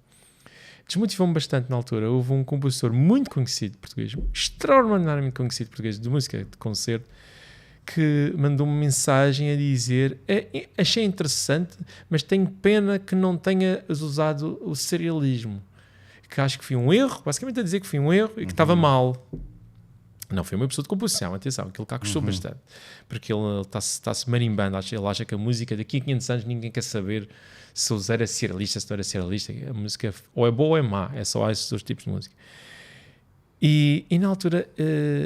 Desmotivou-me bastante na altura. Houve um compositor muito conhecido português, extraordinariamente conhecido português, de música de concerto, que mandou uma mensagem a dizer: achei interessante, mas tenho pena que não tenha usado o serialismo, que acho que foi um erro, basicamente a dizer que foi um erro e que estava mal. Não foi uma pessoa de composição, atenção, aquilo cá gostou bastante, porque ele está-se marimbando, ele acha que a música daqui a 500 anos ninguém quer saber se o Zé era serialista, se não era serialista, a música ou é boa ou é má, é só esses 2 tipos de música. E na altura,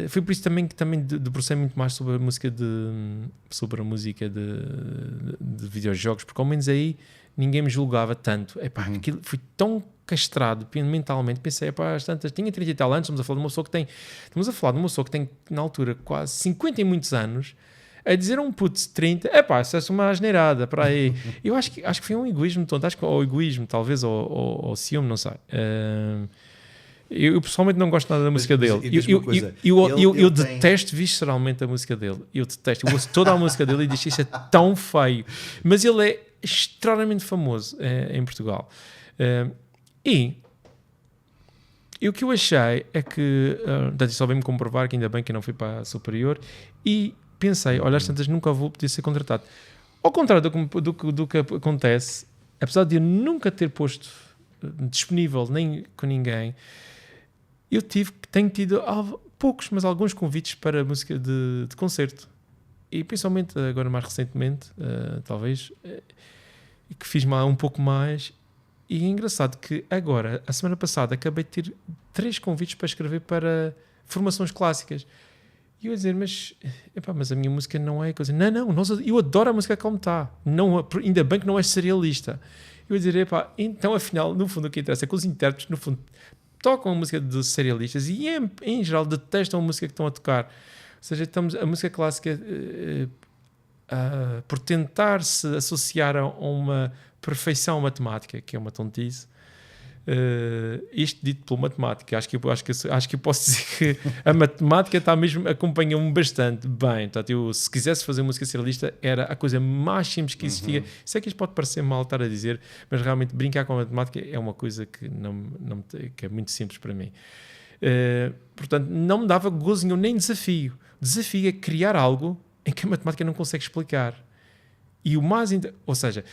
foi por isso também que debrucei muito mais sobre a música de videojogos, porque ao menos aí ninguém me julgava tanto. Aquilo foi tão castrado mentalmente, pensei, tinha 30 e tal anos, estamos a falar de uma pessoa que tem na altura quase 50 e muitos anos, a dizer a um puto de 30, isso é uma asneirada para aí. Eu acho que foi um egoísmo tonto, ou egoísmo talvez, ou ciúme, não sei. Eu pessoalmente não gosto nada da música dele. Eu detesto visceralmente a música dele. Eu ouço toda a música dele e digo isso é tão feio. Mas ele é extremamente famoso em Portugal. E o que eu achei é que só veio-me comprovar que ainda bem que eu não fui para a superior, e pensei, olha, às tantas nunca vou poder ser contratado. Ao contrário do que acontece, apesar de eu nunca ter posto disponível nem com ninguém, eu tenho tido poucos, mas alguns convites para música de concerto, e principalmente agora mais recentemente, talvez, que fiz um pouco mais. E é engraçado que agora, a semana passada, acabei de ter 3 convites para escrever para formações clássicas. E eu ia dizer, mas a minha música não é coisa. Não, eu adoro a música como está. Ainda bem que não és serialista. Eu ia dizer, então afinal, no fundo o que interessa é que os intérpretes, no fundo, tocam a música de serialistas e em geral detestam a música que estão a tocar. seja, a música clássica, por tentar se associar a uma perfeição matemática, que é uma tontice, isto dito pelo matemático, acho que eu posso dizer que a matemática acompanha-me bastante bem. Portanto, se quisesse fazer música serialista, era a coisa mais simples que existia. Sei que isto pode parecer mal estar a dizer, mas realmente brincar com a matemática é uma coisa que, que é muito simples para mim. Portanto, não me dava gozo nenhum, nem desafio. Desafio é criar algo em que a matemática não consegue explicar. E ou seja,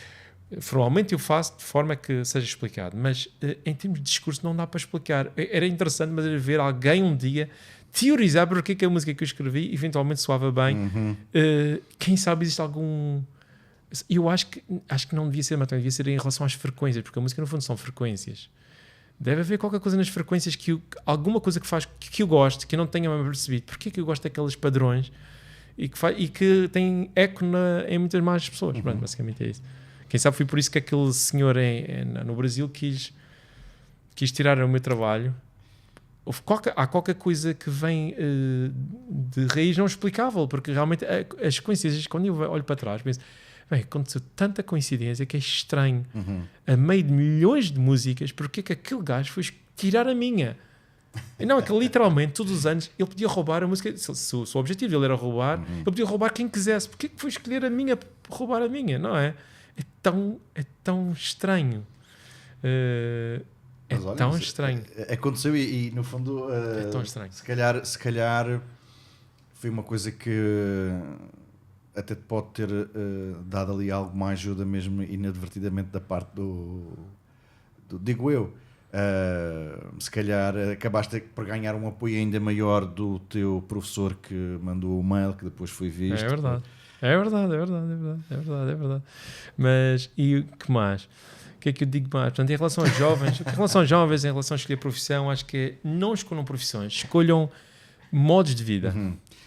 formalmente eu faço de forma que seja explicado, mas em termos de discurso não dá para explicar. Era interessante, mas era ver alguém um dia teorizar porque é que a música que eu escrevi eventualmente soava bem. Quem sabe existe algum... Eu acho que não devia ser matemática, devia ser em relação às frequências, porque a música no fundo são frequências. Deve haver qualquer coisa nas frequências, alguma coisa que faz que eu gosto, que eu não tenha percebido. Porque é que eu gosto daqueles padrões e que tem eco em muitas mais pessoas. Pronto, basicamente é isso. Quem sabe foi por isso que aquele senhor no Brasil quis tirar o meu trabalho. Há qualquer coisa que vem de raiz não explicável, porque realmente as coincidências, quando eu olho para trás, penso, bem, aconteceu tanta coincidência que é estranho. A meio de milhões de músicas, porque é que aquele gajo foi tirar a minha? Não, é que literalmente todos os anos ele podia roubar a música. Se o objetivo dele era roubar, ele podia roubar quem quisesse. Porque é que foi escolher a minha, roubar a minha, não é? É tão estranho. Tão estranho. Aconteceu e no fundo é tão estranho. Se calhar foi uma coisa que até te pode ter dado ali alguma ajuda mesmo inadvertidamente da parte do digo eu. Se calhar acabaste por ganhar um apoio ainda maior do teu professor que mandou o mail que depois foi visto. É verdade. É verdade. Mas, e o que mais? O que é que eu digo mais? Portanto, em relação aos jovens, em relação a escolher profissão, acho que não escolham profissões, escolham modos de vida.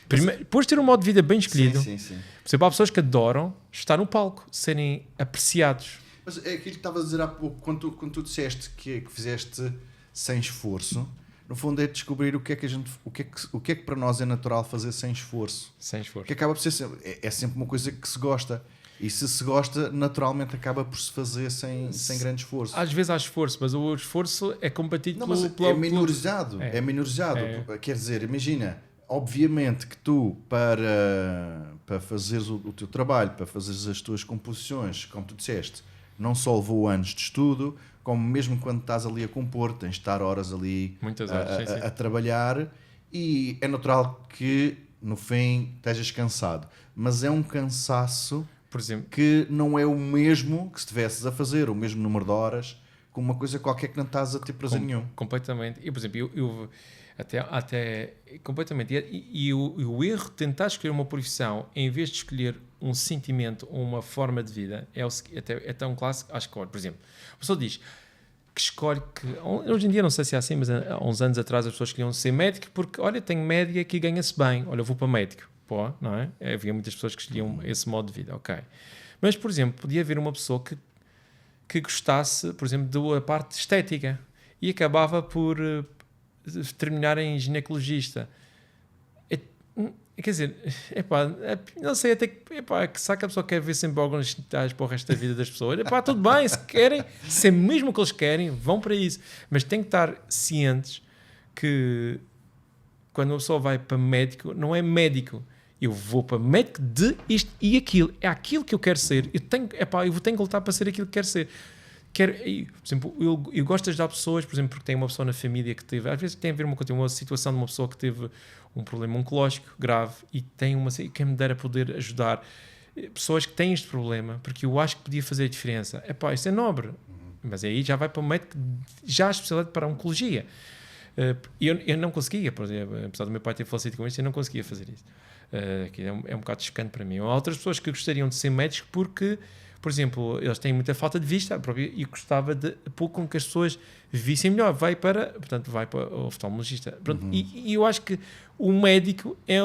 Primeiro, depois de ter um modo de vida bem escolhido, sim. por exemplo, há pessoas que adoram estar no palco, serem apreciados. Mas é aquilo que estavas a dizer há pouco, quando tu disseste que fizeste sem esforço, no fundo é descobrir o que é que para nós é natural fazer sem esforço. Sem esforço. Que acaba por ser é sempre uma coisa que se gosta. E se gosta, naturalmente acaba por se fazer sem grande esforço. Às vezes há esforço, mas o esforço é combatido é minorizado. É minorizado. Quer dizer, imagina, obviamente que tu, para fazeres o teu trabalho, para fazeres as tuas composições, como tu disseste, não só levou anos de estudo, como mesmo quando estás ali a compor, tens de estar horas ali muitas horas, a trabalhar, e é natural que no fim estejas cansado, mas é um cansaço, por exemplo, que não é o mesmo que se estivesses a fazer o mesmo número de horas com uma coisa qualquer que não estás a ter prazer nenhum. Completamente. E por exemplo, eu até completamente. E o erro de tentar escolher uma profissão em vez de escolher um sentimento ou uma forma de vida é tão clássico. Acho que, por exemplo, a pessoa diz que escolhe que... Hoje em dia não sei se é assim, mas há uns anos atrás as pessoas queriam ser médico porque, olha, tenho média que ganha-se bem. Olha, eu vou para médico. Pô, não é? Havia muitas pessoas que escolhiam esse modo de vida. Ok. Mas, por exemplo, podia haver uma pessoa que gostasse, por exemplo, da parte estética e acabava por terminar em ginecologista. Quer dizer, não sei até que sabe que a pessoa quer ver sempre órgãos genitais para o resto da vida das pessoas. Tudo bem, se querem, se é mesmo o que eles querem, vão para isso. Mas tem que estar cientes que quando uma pessoa vai para médico, não é médico. Eu vou para médico de isto e aquilo. É aquilo que eu quero ser. Eu tenho que lutar para ser aquilo que quero ser. Por exemplo, eu gosto de ajudar pessoas, por exemplo, porque tem uma pessoa na família que teve, às vezes tem a ver uma situação de uma pessoa que teve um problema oncológico grave e quem me dera poder ajudar pessoas que têm este problema, porque eu acho que podia fazer a diferença. Isso é nobre, mas aí já vai para o médico já especializado para a oncologia. Eu não conseguia, por exemplo, apesar do meu pai ter falecido com isto, eu não conseguia fazer isso. Que é um bocado chocante para mim. Há outras pessoas que gostariam de ser médicos porque, por exemplo, eles têm muita falta de vista e gostava de pouco com que as pessoas vissem melhor. Vai para o oftalmologista. E eu acho que o médico é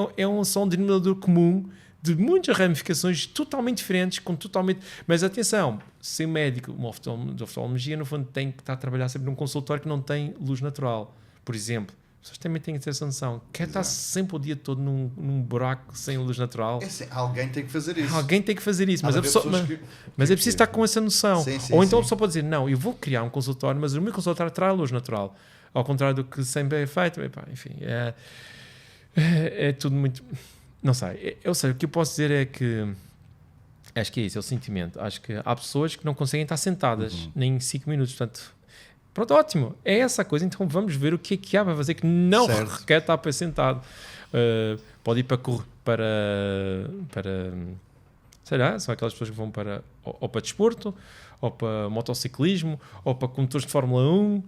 só um denominador comum de muitas ramificações totalmente diferentes, mas atenção, ser médico de oftalmologia, no fundo, tem que estar a trabalhar sempre num consultório que não tem luz natural, por exemplo. pessoas também têm que ter essa noção. Quer estar sempre o dia todo num buraco sem luz natural. Alguém tem que fazer isso. Alguém tem que fazer isso, mas é preciso estar com essa noção. Sim, ou então a pessoa pode dizer, não, eu vou criar um consultório, mas o meu consultório traz luz natural. Ao contrário do que sempre é feito. Enfim, é tudo muito... Não sei. Ou seja, o que eu posso dizer é que acho que é isso, é o sentimento. Acho que há pessoas que não conseguem estar sentadas nem 5 minutos, portanto, pronto, ótimo, é essa a coisa, então vamos ver o que é que há para fazer que não requer estar sentado. Pode ir para sei lá, são aquelas pessoas que vão ou para desporto, ou para motociclismo, ou para condutores de Fórmula 1,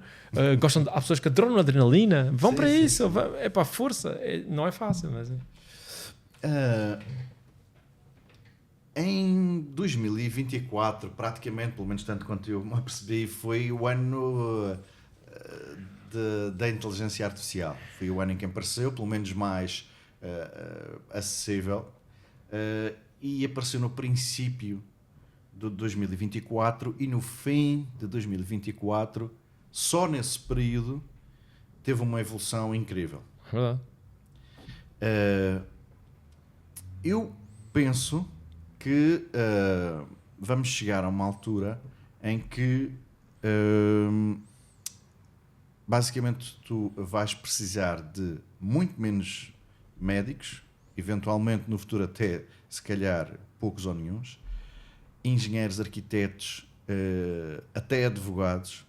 há pessoas que adoram adrenalina, vão para isso, é para a força, não é fácil, mas... Em 2024, praticamente, pelo menos tanto quanto eu me apercebi, foi o ano da inteligência artificial. Foi o ano em que apareceu, pelo menos mais acessível, e apareceu no princípio de 2024 e no fim de 2024, só nesse período, teve uma evolução incrível. Eu penso que vamos chegar a uma altura em que basicamente tu vais precisar de muito menos médicos, eventualmente no futuro até se calhar poucos ou nenhuns, engenheiros, arquitetos, até advogados.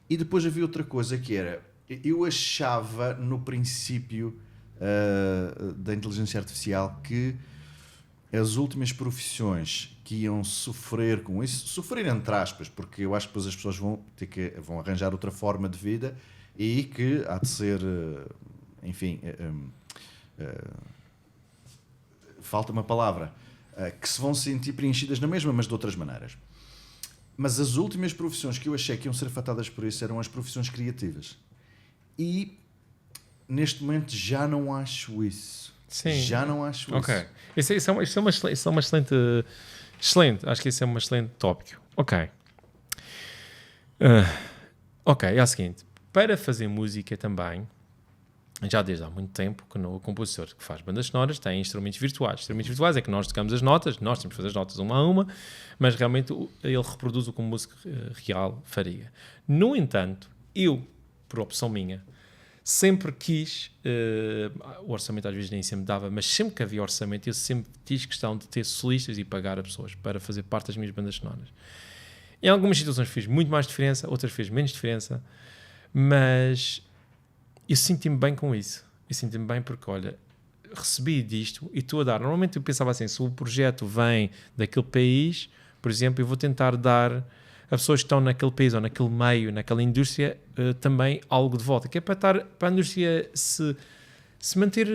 E depois havia outra coisa que era, eu achava no princípio da inteligência artificial que as últimas profissões que iam sofrer com isso, sofrer entre aspas, porque eu acho que depois as pessoas vão arranjar outra forma de vida e que há de ser, enfim, falta uma palavra, que se vão sentir preenchidas na mesma, mas de outras maneiras. Mas as últimas profissões que eu achei que iam ser afetadas por isso eram as profissões criativas. E neste momento já não acho isso. Sim. Já não acho isso. Isso é uma excelente. Acho que isso é um excelente tópico. Ok, é o seguinte. Para fazer música também, já desde há muito tempo que o compositor que faz bandas sonoras tem instrumentos virtuais. Instrumentos virtuais é que nós tocamos as notas, nós temos que fazer as notas uma a uma, mas realmente ele reproduz o que um músico real faria. No entanto, eu, por opção minha, sempre quis, o orçamento às vezes nem sempre dava, mas sempre que havia orçamento eu sempre tive questão de ter solistas e pagar a pessoas para fazer parte das minhas bandas sonoras. Em algumas situações fez muito mais diferença, outras fez menos diferença, mas eu senti-me bem com isso. Eu senti-me bem porque, olha, recebi disto e estou a dar. Normalmente eu pensava assim, se o projeto vem daquele país, por exemplo, eu vou tentar dar a pessoas que estão naquele país ou naquele meio, naquela indústria, também algo de volta, que é para a indústria se manter,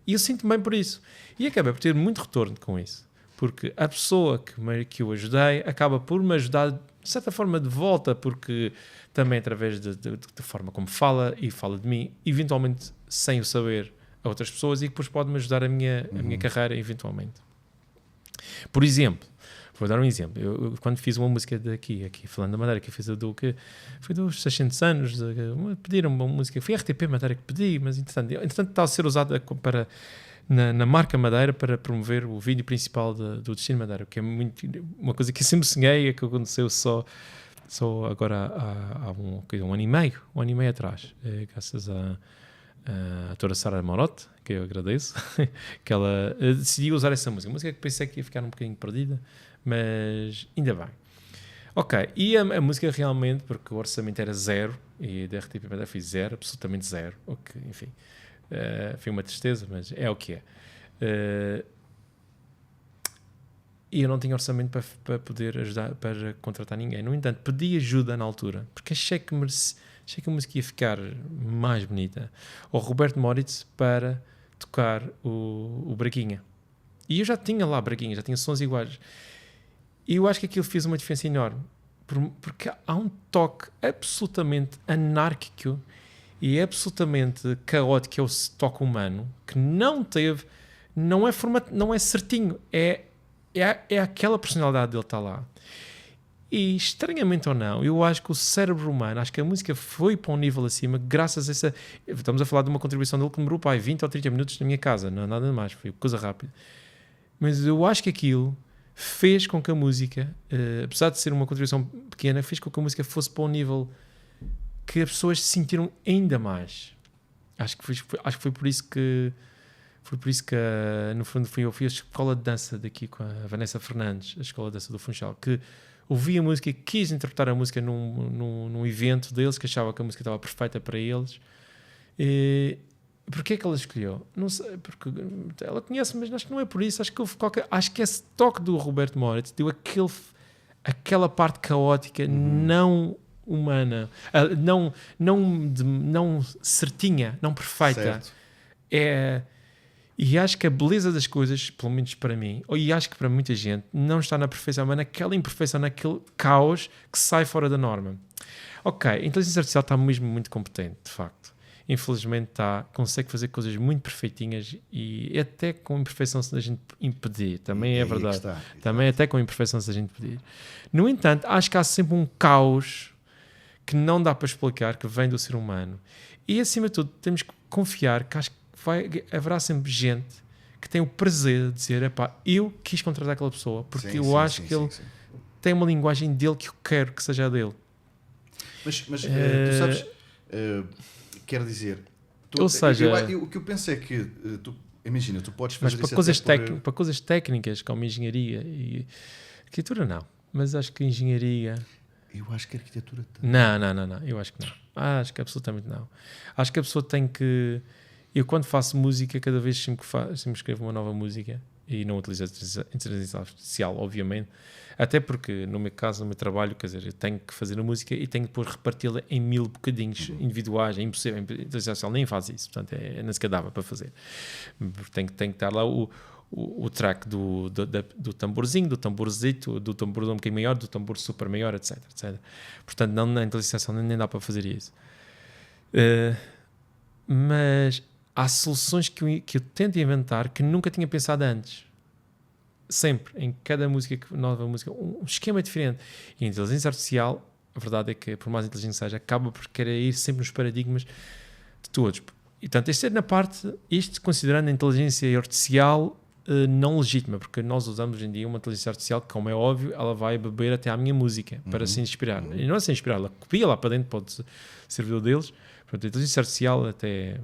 e eu sinto-me bem por isso. E acabei por ter muito retorno com isso, porque a pessoa que eu ajudei acaba por me ajudar, de certa forma, de volta, porque também através da forma como fala e fala de mim, eventualmente sem o saber, a outras pessoas, e depois pode-me ajudar a minha carreira, eventualmente. Por exemplo, vou dar um exemplo. Eu quando fiz uma música aqui falando da Madeira, que eu fiz foi dos 600 anos, pediram uma música, foi a RTP Madeira que pedi, mas entretanto está a ser usada na marca Madeira para promover o vídeo principal do Destino Madeira, que é uma coisa que eu sempre sonhei, que aconteceu só agora há um ano e meio atrás, graças à autora Sara Morote, que eu agradeço, que ela decidiu usar essa música que pensei que ia ficar um bocadinho perdida, mas ainda bem. Ok, e a música realmente, porque o orçamento era zero, e da RTP Madeira foi zero, absolutamente zero, ok, enfim, foi uma tristeza, mas é o que é. E eu não tinha orçamento para poder ajudar, para contratar ninguém. No entanto, pedi ajuda na altura, porque achei que a música ia ficar mais bonita. Ao Roberto Moritz para tocar o Braguinha. E eu já tinha lá Braguinha, já tinha sons iguais. E eu acho que aquilo fez uma diferença enorme, porque há um toque absolutamente anárquico e absolutamente caótico, que é o toque humano, que não é certinho, é aquela personalidade dele está lá. E, estranhamente ou não, eu acho que o cérebro humano, acho que a música foi para um nível acima graças a essa... Estamos a falar de uma contribuição dele que demorou, 20 ou 30 minutos na minha casa, não nada mais, foi coisa rápida. Mas eu acho que aquilo fez com que a música, apesar de ser uma contribuição pequena, fez com que a música fosse para um nível que as pessoas se sentiram ainda mais. Acho que foi por isso que no fundo eu fui à escola de dança daqui com a Vanessa Fernandes, a escola de dança do Funchal, que ouvi a música e quis interpretar a música num evento deles, que achava que a música estava perfeita para eles. Porquê é que ela escolheu? Não sei, porque ela conhece, mas acho que não é por isso. Acho que esse toque do Roberto Moritz deu aquela parte caótica, não humana, não certinha, não perfeita. Certo. E acho que a beleza das coisas, pelo menos para mim, e acho que para muita gente, não está na perfeição, mas naquela imperfeição, naquele caos que sai fora da norma. Ok, a inteligência artificial está mesmo muito competente, de facto. Infelizmente consegue fazer coisas muito perfeitinhas e até com imperfeição se a gente impedir. Também é verdade. Também até com imperfeição se a gente impedir. No entanto, acho que há sempre um caos que não dá para explicar, que vem do ser humano. E, acima de tudo, temos que confiar que acho que haverá sempre gente que tem o prazer de dizer, epá, eu quis contratar aquela pessoa, porque eu acho que ele tem uma linguagem dele que eu quero que seja a dele. Mas tu sabes, quer dizer... Ou seja... o que eu penso é que, imagina, tu podes fazer mas para coisas técnicas, como engenharia e arquitetura, não. Mas acho que engenharia... Eu acho que a arquitetura tem. Não. Eu acho que não. Acho que absolutamente não. Acho que a pessoa tem que... Eu, quando faço música, cada vez sempre escrevo uma nova música, e não utilizo a inteligência artificial, obviamente, até porque, no meu caso, no meu trabalho, quer dizer, eu tenho que fazer a música e tenho que depois reparti-la em 1000 bocadinhos individuais. É impossível. A inteligência artificial nem faz isso. Portanto, nem sequer dava para fazer. Tem que estar lá o track do tamborzinho, do tamborzito, do tambor um bocadinho maior, do tambor super maior, etc. Portanto, não, na inteligência artificial nem dá para fazer isso. Mas há soluções que eu tento inventar que nunca tinha pensado antes. Sempre, em cada nova música, um esquema diferente. E a inteligência artificial, a verdade é que, por mais inteligente seja, acaba por querer ir sempre nos paradigmas de todos. E, portanto, isto considerando a inteligência artificial não legítima, porque nós usamos hoje em dia uma inteligência artificial que, como é óbvio, ela vai beber até à minha música para se inspirar. E não é se inspirar, ela copia lá para dentro, pode ser servidor deles. Portanto, a inteligência artificial, até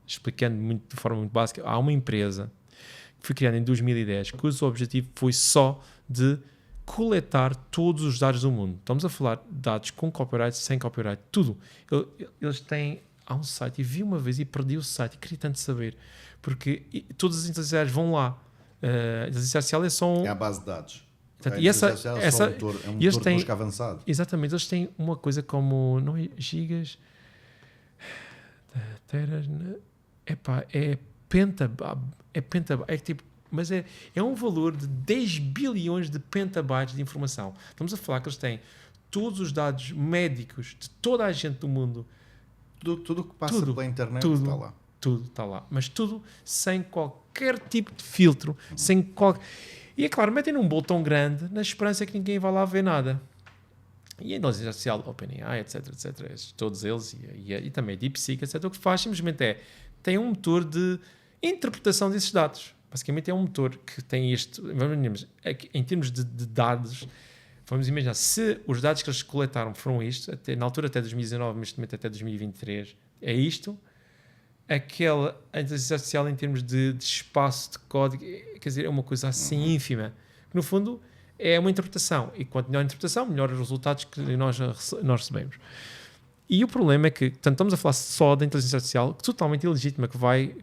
explicando de forma muito básica, há uma empresa que foi criada em 2010 cujo objetivo foi só de coletar todos os dados do mundo. Estamos a falar de dados com copyright, sem copyright, tudo. Eles têm... Há um site, e vi uma vez e perdi o site, e queria tanto saber, porque todas as inteligências artificiais vão lá. A inteligência artificial é só é a base de dados. Portanto, e essa é um motor de busca avançado. Exatamente, eles têm uma coisa como, não é gigas, teras, é pentabyte, é tipo, mas é um valor de 10 bilhões de pentabytes de informação. Estamos a falar que eles têm todos os dados médicos de toda a gente do mundo. Tudo que passa pela internet está lá. Tudo está lá. Mas tudo sem qualquer tipo de filtro. E é claro, metem num bolo tão grande na esperança que ninguém vai lá ver nada. E a inteligência artificial, OpenAI, etc, todos eles, e também a DeepSeek, etc, o que faz simplesmente tem um motor de interpretação desses dados. Basicamente é um motor que tem em termos de dados, vamos imaginar, se os dados que eles coletaram foram isto, na altura até 2019, neste momento até 2023, é isto, a inteligência artificial em termos de espaço, de código, quer dizer, é uma coisa assim ínfima. No fundo, é uma interpretação. E quanto melhor a interpretação, melhor os resultados que nós recebemos. E o problema é que, portanto, estamos a falar só da inteligência artificial totalmente ilegítima, que vai,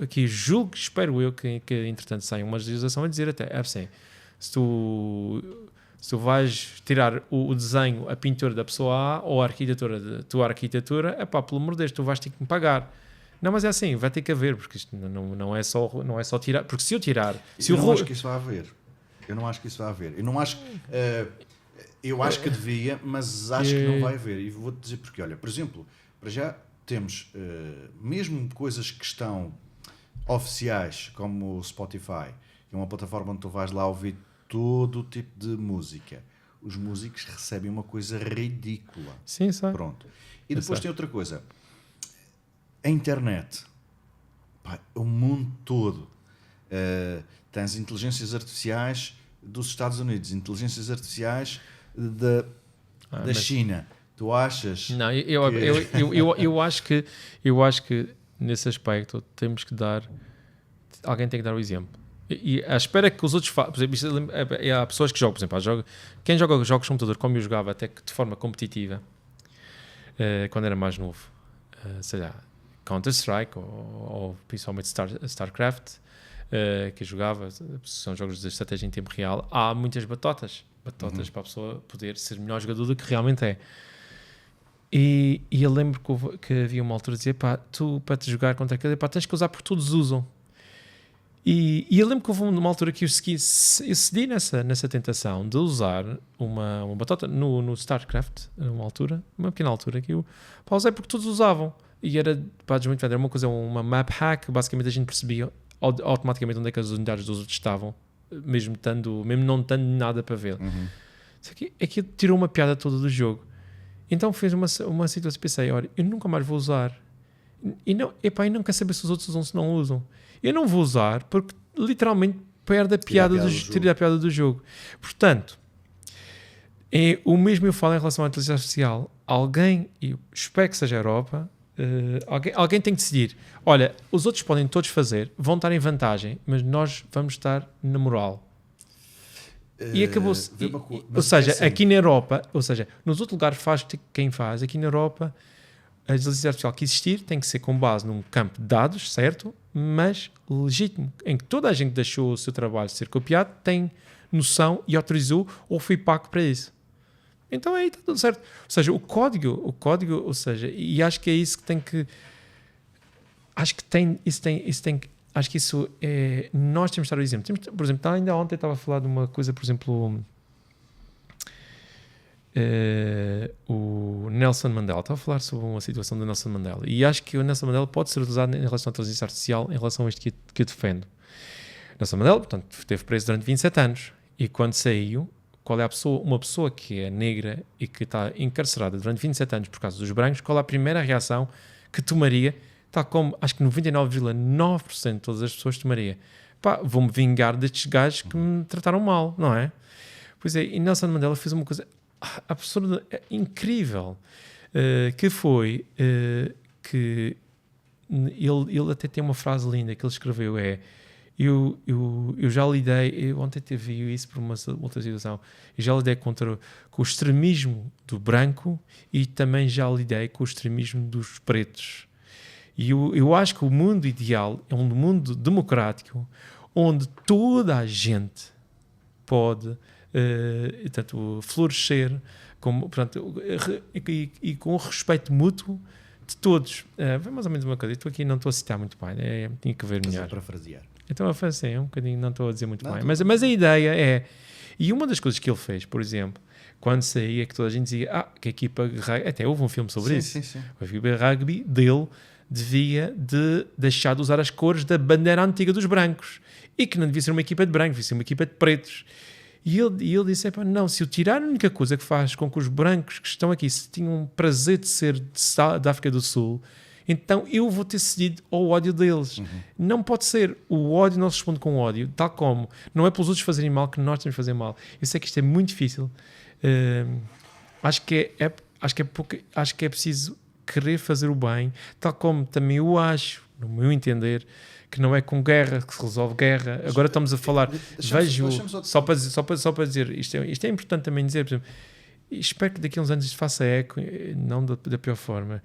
que julgo, espero eu, que entretanto saia uma legislação a dizer até, assim, se tu vais tirar o desenho, a pintura da pessoa A ou a arquitetura da tua arquitetura, pelo amor de Deus, tu vais ter que me pagar. Não, mas é assim, vai ter que haver, porque isto não é só tirar, porque se eu tirar... Eu não acho que isso vai haver. Eu acho que devia, mas acho que não vai haver. E vou-te dizer porque, olha, por exemplo, para já temos mesmo coisas que estão oficiais, como o Spotify, que é uma plataforma onde tu vais lá ouvir todo o tipo de música. os músicos recebem uma coisa ridícula. Sim, sabe. Pronto. E depois tem outra coisa. A internet, pá, o mundo todo. Tens inteligências artificiais dos Estados Unidos, inteligências artificiais da China. Tu achas? Não, eu acho que nesse aspecto temos que dar. Alguém tem que dar o exemplo. E à espera que os outros façam. Por exemplo, há pessoas que jogam, por exemplo, quem joga jogos de computador, como eu jogava até que de forma competitiva, quando era mais novo, sei lá, Counter-Strike ou principalmente StarCraft, que eu jogava, são jogos de estratégia em tempo real, há muitas batotas para a pessoa poder ser melhor jogador do que realmente é. E eu lembro que havia uma altura de dizer, pá, tu para te jogar contra aquele, pá, tens que usar porque todos usam. E eu lembro que houve uma altura que eu cedi nessa tentação de usar uma batota no StarCraft, uma pequena altura que eu usei porque todos usavam. E era uma coisa, uma map hack, basicamente a gente percebia automaticamente onde é que as unidades dos outros estavam, mesmo não tendo nada para ver. Aquilo tirou uma piada toda do jogo. Então fez uma situação, pensei, olha, eu nunca mais vou usar. E não quero saber se os outros usam, se não usam. Eu não vou usar porque literalmente perde a piada do jogo. Portanto, o mesmo eu falo em relação à inteligência artificial. Alguém, e espero que seja a Europa, alguém tem que decidir, olha, os outros podem todos fazer, vão estar em vantagem, mas nós vamos estar na moral. E acabou-se. Ou seja, assim, aqui na Europa, ou seja, nos outros lugares faz quem faz, aqui na Europa a inteligência artificial que existir tem que ser com base num campo de dados, certo? Mas legítimo, em que toda a gente deixou o seu trabalho ser copiado, tem noção e autorizou ou foi pago para isso. Então aí está tudo certo. Ou seja, o código, ou seja, e acho que é isso que tem que... Acho que isso é... Nós temos de estar o exemplo. Por exemplo, ainda ontem estava a falar de uma coisa, por exemplo... o Nelson Mandela, estava a falar sobre uma situação do Nelson Mandela e acho que o Nelson Mandela pode ser utilizado em relação à inteligência artificial em relação a isto que eu defendo. Nelson Mandela, portanto, esteve preso durante 27 anos e quando saiu, qual é uma pessoa que é negra e que está encarcerada durante 27 anos por causa dos brancos, qual é a primeira reação que tomaria, tal como acho que 99,9% de todas as pessoas tomaria? Pá, vou-me vingar destes gajos que me trataram mal, não é? Pois é, e Nelson Mandela fez uma coisa absurda, incrível, que foi que ele até tem uma frase linda que ele escreveu, eu já lidei, eu ontem vi isso por uma outra situação, eu já lidei com o extremismo do branco e também já lidei com o extremismo dos pretos. E eu acho que o mundo ideal é um mundo democrático onde toda a gente pode portanto, florescer e com o respeito mútuo de todos. Foi mais ou menos uma coisa. Estou aqui, não estou a citar muito bem, tinha que ver melhor. Para frasear. Então a fazer um bocadinho, não estou a dizer muito bem. Mas a ideia é... E uma das coisas que ele fez, por exemplo, quando saía, que toda a gente dizia que a equipa... Até houve um filme sobre isso. Sim. A equipa rugby dele devia de deixar de usar as cores da bandeira antiga dos brancos. E que não devia ser uma equipa de brancos, devia ser uma equipa de pretos. E ele disse, não, se eu tirar a única coisa que faz com que os brancos que estão aqui se tenham prazer de ser da África do Sul, então eu vou ter cedido ao ódio deles. Não pode ser. O ódio não se responde com ódio, tal como não é pelos outros fazerem mal que nós temos de fazer mal. Eu sei que isto é muito difícil. Acho que é preciso querer fazer o bem, tal como também eu acho, no meu entender, que não é com guerra que se resolve guerra. Agora estamos a falar, só para dizer, isto é importante também dizer, por exemplo, espero que daqui a uns anos isto faça eco, não da pior forma.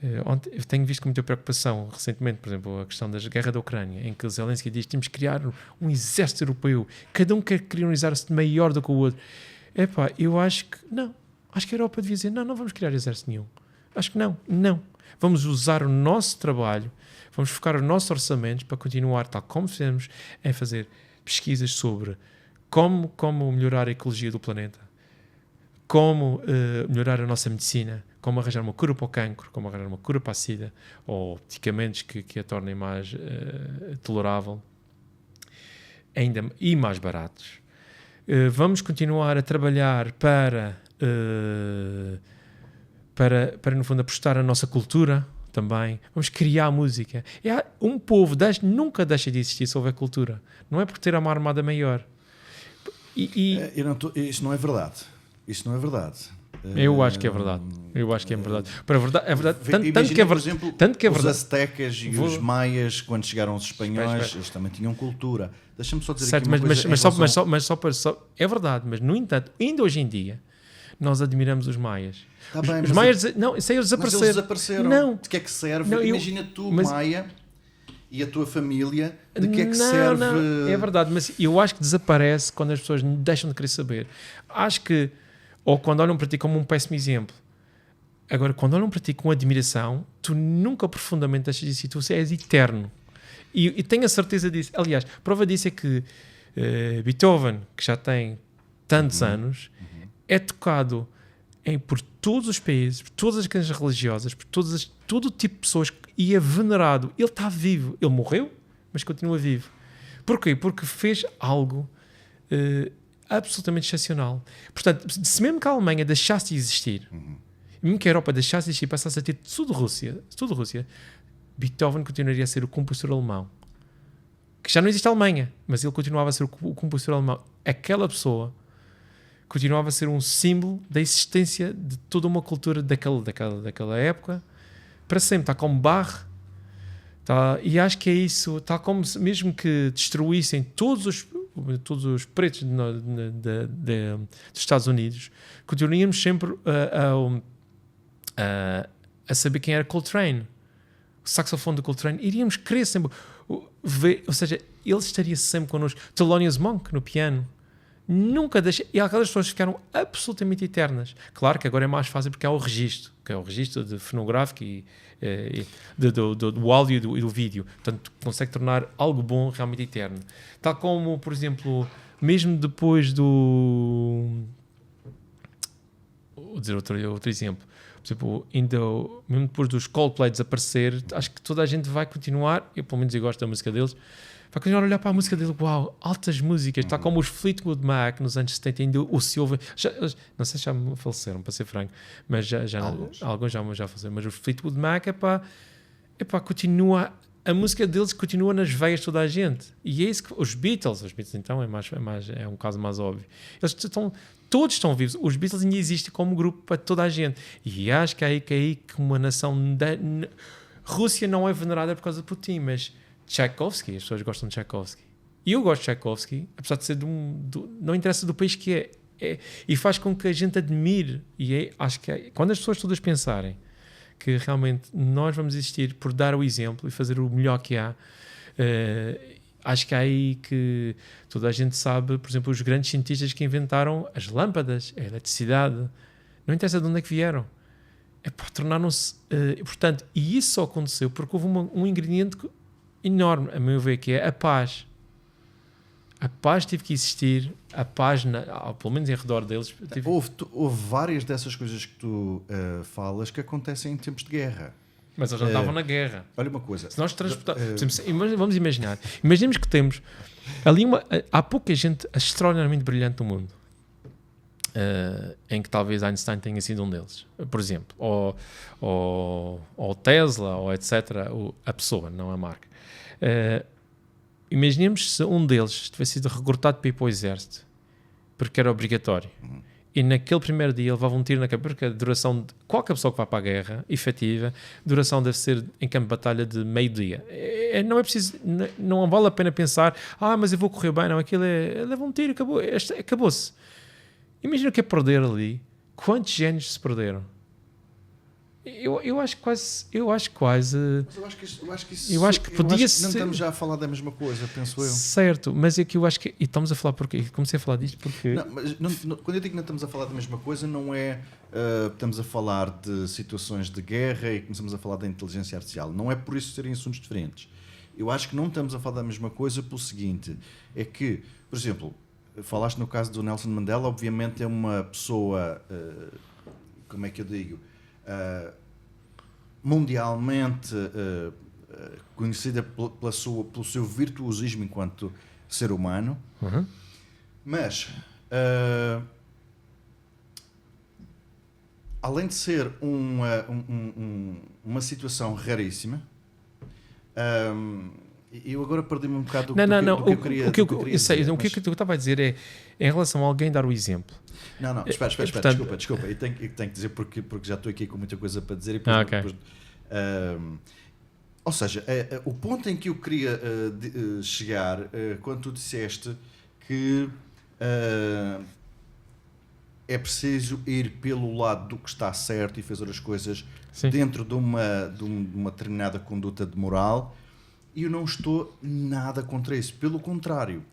Eu tenho visto com muita preocupação recentemente, por exemplo, a questão da guerra da Ucrânia, em que Zelensky diz que temos que criar um exército europeu, cada um quer criar um exército maior do que o outro. Eu acho que a Europa devia dizer, não vamos criar exército nenhum. Acho que não. Vamos usar o nosso trabalho, vamos focar os nossos orçamentos para continuar, tal como fizemos, em fazer pesquisas sobre como melhorar a ecologia do planeta, como melhorar a nossa medicina, como arranjar uma cura para o cancro, como arranjar uma cura para a sida, ou medicamentos que a tornem mais tolerável e mais baratos. vamos continuar a trabalhar para no fundo, apostar na nossa cultura também. Vamos criar música. Um povo nunca deixa de existir se houver cultura. Não é por ter uma armada maior. Isso não é verdade. Isso não é verdade. Eu acho que é verdade. Eu acho que é verdade. Para é verdade. Tanto que é verdade. Os aztecas e os maias, quando chegaram os espanhóis, eles também tinham cultura. Deixa-me só dizer certo, aqui uma coisa. Mas é verdade. Mas, no entanto, ainda hoje em dia, nós admiramos os maias. Tá bem, os maias, não, isso aí eles desapareceram. Mas eles desapareceram. Não. De que é que serve? Não, imagina tu, maia, e a tua família, de que é que serve? Não, é verdade, mas eu acho que desaparece quando as pessoas deixam de querer saber. Acho que, ou quando olham para ti como um péssimo exemplo. Agora, quando olham para ti com admiração, tu nunca profundamente deixas disso e tu és eterno. E tenho a certeza disso. Aliás, prova disso é que Beethoven, que já tem tantos anos, é tocado por todos os países, por todas as crenças religiosas, por todo o tipo de pessoas, e é venerado. Ele está vivo. Ele morreu, mas continua vivo. Porquê? Porque fez algo absolutamente excepcional. Portanto, se mesmo que a Alemanha deixasse de existir, mesmo que a Europa deixasse de existir e passasse a ter tudo Rússia, Beethoven continuaria a ser o compositor alemão. Que já não existe a Alemanha, mas ele continuava a ser o compositor alemão. Aquela pessoa continuava a ser um símbolo da existência de toda uma cultura daquela época, para sempre. Está como Bach, e acho que é isso, tal como mesmo que destruíssem todos os pretos dos Estados Unidos, continuaríamos sempre a saber quem era Coltrane, o saxofone do Coltrane, iríamos querer sempre ver, ou seja, ele estaria sempre connosco. Thelonious Monk no piano, nunca deixa, e aquelas pessoas ficaram absolutamente eternas. Claro que agora é mais fácil porque há o registro, que é o registro de fonográfico e do áudio e do vídeo, portanto consegue tornar algo bom realmente eterno. Tal como, por exemplo, mesmo depois vou dizer outro exemplo, por exemplo, mesmo depois dos Coldplay desaparecer, acho que toda a gente vai continuar, eu pelo menos eu gosto da música deles, vai continuar a olhar para a música dele, uau, altas músicas, tal como os Fleetwood Mac nos anos 70 ainda o se ouve, não sei se já faleceram, para ser franco, mas alguns já faleceram, mas os Fleetwood Mac continua, a música deles continua nas veias de toda a gente, e é isso que os Beatles então é um caso mais óbvio, todos estão vivos, os Beatles ainda existem como grupo para toda a gente, e acho que é aí que uma nação Rússia não é venerada por causa de Putin, mas Tchaikovsky, as pessoas gostam de Tchaikovsky. E eu gosto de Tchaikovsky, apesar de ser não interessa do país que é, e faz com que a gente admire. E acho que quando as pessoas todas pensarem que realmente nós vamos existir por dar o exemplo e fazer o melhor que há, acho que é aí que toda a gente sabe, por exemplo, os grandes cientistas que inventaram as lâmpadas, a eletricidade, não interessa de onde é que vieram. Tornaram-se. Portanto, e isso só aconteceu porque houve um ingrediente enorme, a meu ver, que é a paz. A paz teve que existir, a paz, pelo menos em redor deles. Houve várias dessas coisas que tu falas que acontecem em tempos de guerra. Mas eles não estavam na guerra. Olha uma coisa. Se nós vamos imaginar. Imaginemos que temos ali há pouca gente extraordinariamente brilhante no mundo. Em que talvez Einstein tenha sido um deles, por exemplo, ou Tesla, ou etc. A pessoa, não a marca. Imaginemos se um deles tivesse sido recrutado para ir para o exército, porque era obrigatório, e naquele primeiro dia levava um tiro na cabeça, porque a duração de qualquer pessoa que vá para a guerra, efetiva, duração deve ser em campo de batalha de meio dia. Não é preciso, não vale a pena pensar, mas eu vou correr bem, não, aquilo leva um tiro, acabou-se. Imagina o que é perder ali. Quantos génios se perderam? Eu acho quase. Mas eu acho que podia ser. Não estamos já a falar da mesma coisa, penso eu. Certo, mas é que eu acho que. E estamos a falar porque. Comecei a falar disto porque. Quando eu digo que não estamos a falar da mesma coisa, não é. Estamos a falar de situações de guerra e começamos a falar da inteligência artificial. Não é por isso serem assuntos diferentes. Eu acho que não estamos a falar da mesma coisa pelo seguinte: é que, por exemplo, falaste no caso do Nelson Mandela, obviamente é uma pessoa. Como é que eu digo? Mundialmente conhecida pelo seu virtuosismo enquanto ser humano, mas além de ser uma situação raríssima, eu agora perdi-me um bocado do que eu queria dizer. O que eu estava a dizer é em relação a alguém dar o exemplo. Não, espera, portanto, desculpa. Eu tenho que dizer porque já estou aqui com muita coisa para dizer. Depois, ou seja, o ponto em que eu queria chegar, quando tu disseste que é preciso ir pelo lado do que está certo e fazer as coisas dentro de uma determinada conduta de moral, e eu não estou nada contra isso. Pelo contrário.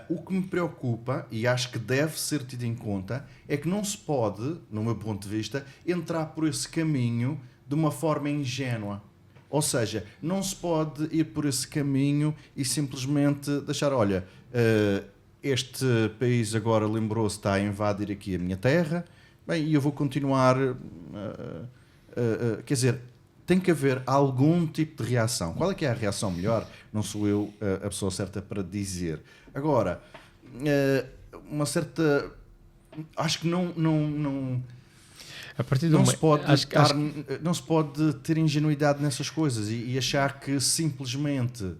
O que me preocupa, e acho que deve ser tido em conta, é que não se pode, no meu ponto de vista, entrar por esse caminho de uma forma ingênua. Ou seja, não se pode ir por esse caminho e simplesmente deixar, olha, este país agora lembrou-se, está a invadir aqui a minha terra, bem, e eu vou continuar... quer dizer, tem que haver algum tipo de reação. Qual é que é a reação melhor? Não sou eu a pessoa certa para dizer. Agora, uma certa... Acho que não a partir não se pode não se pode ter ingenuidade nessas coisas e achar que simplesmente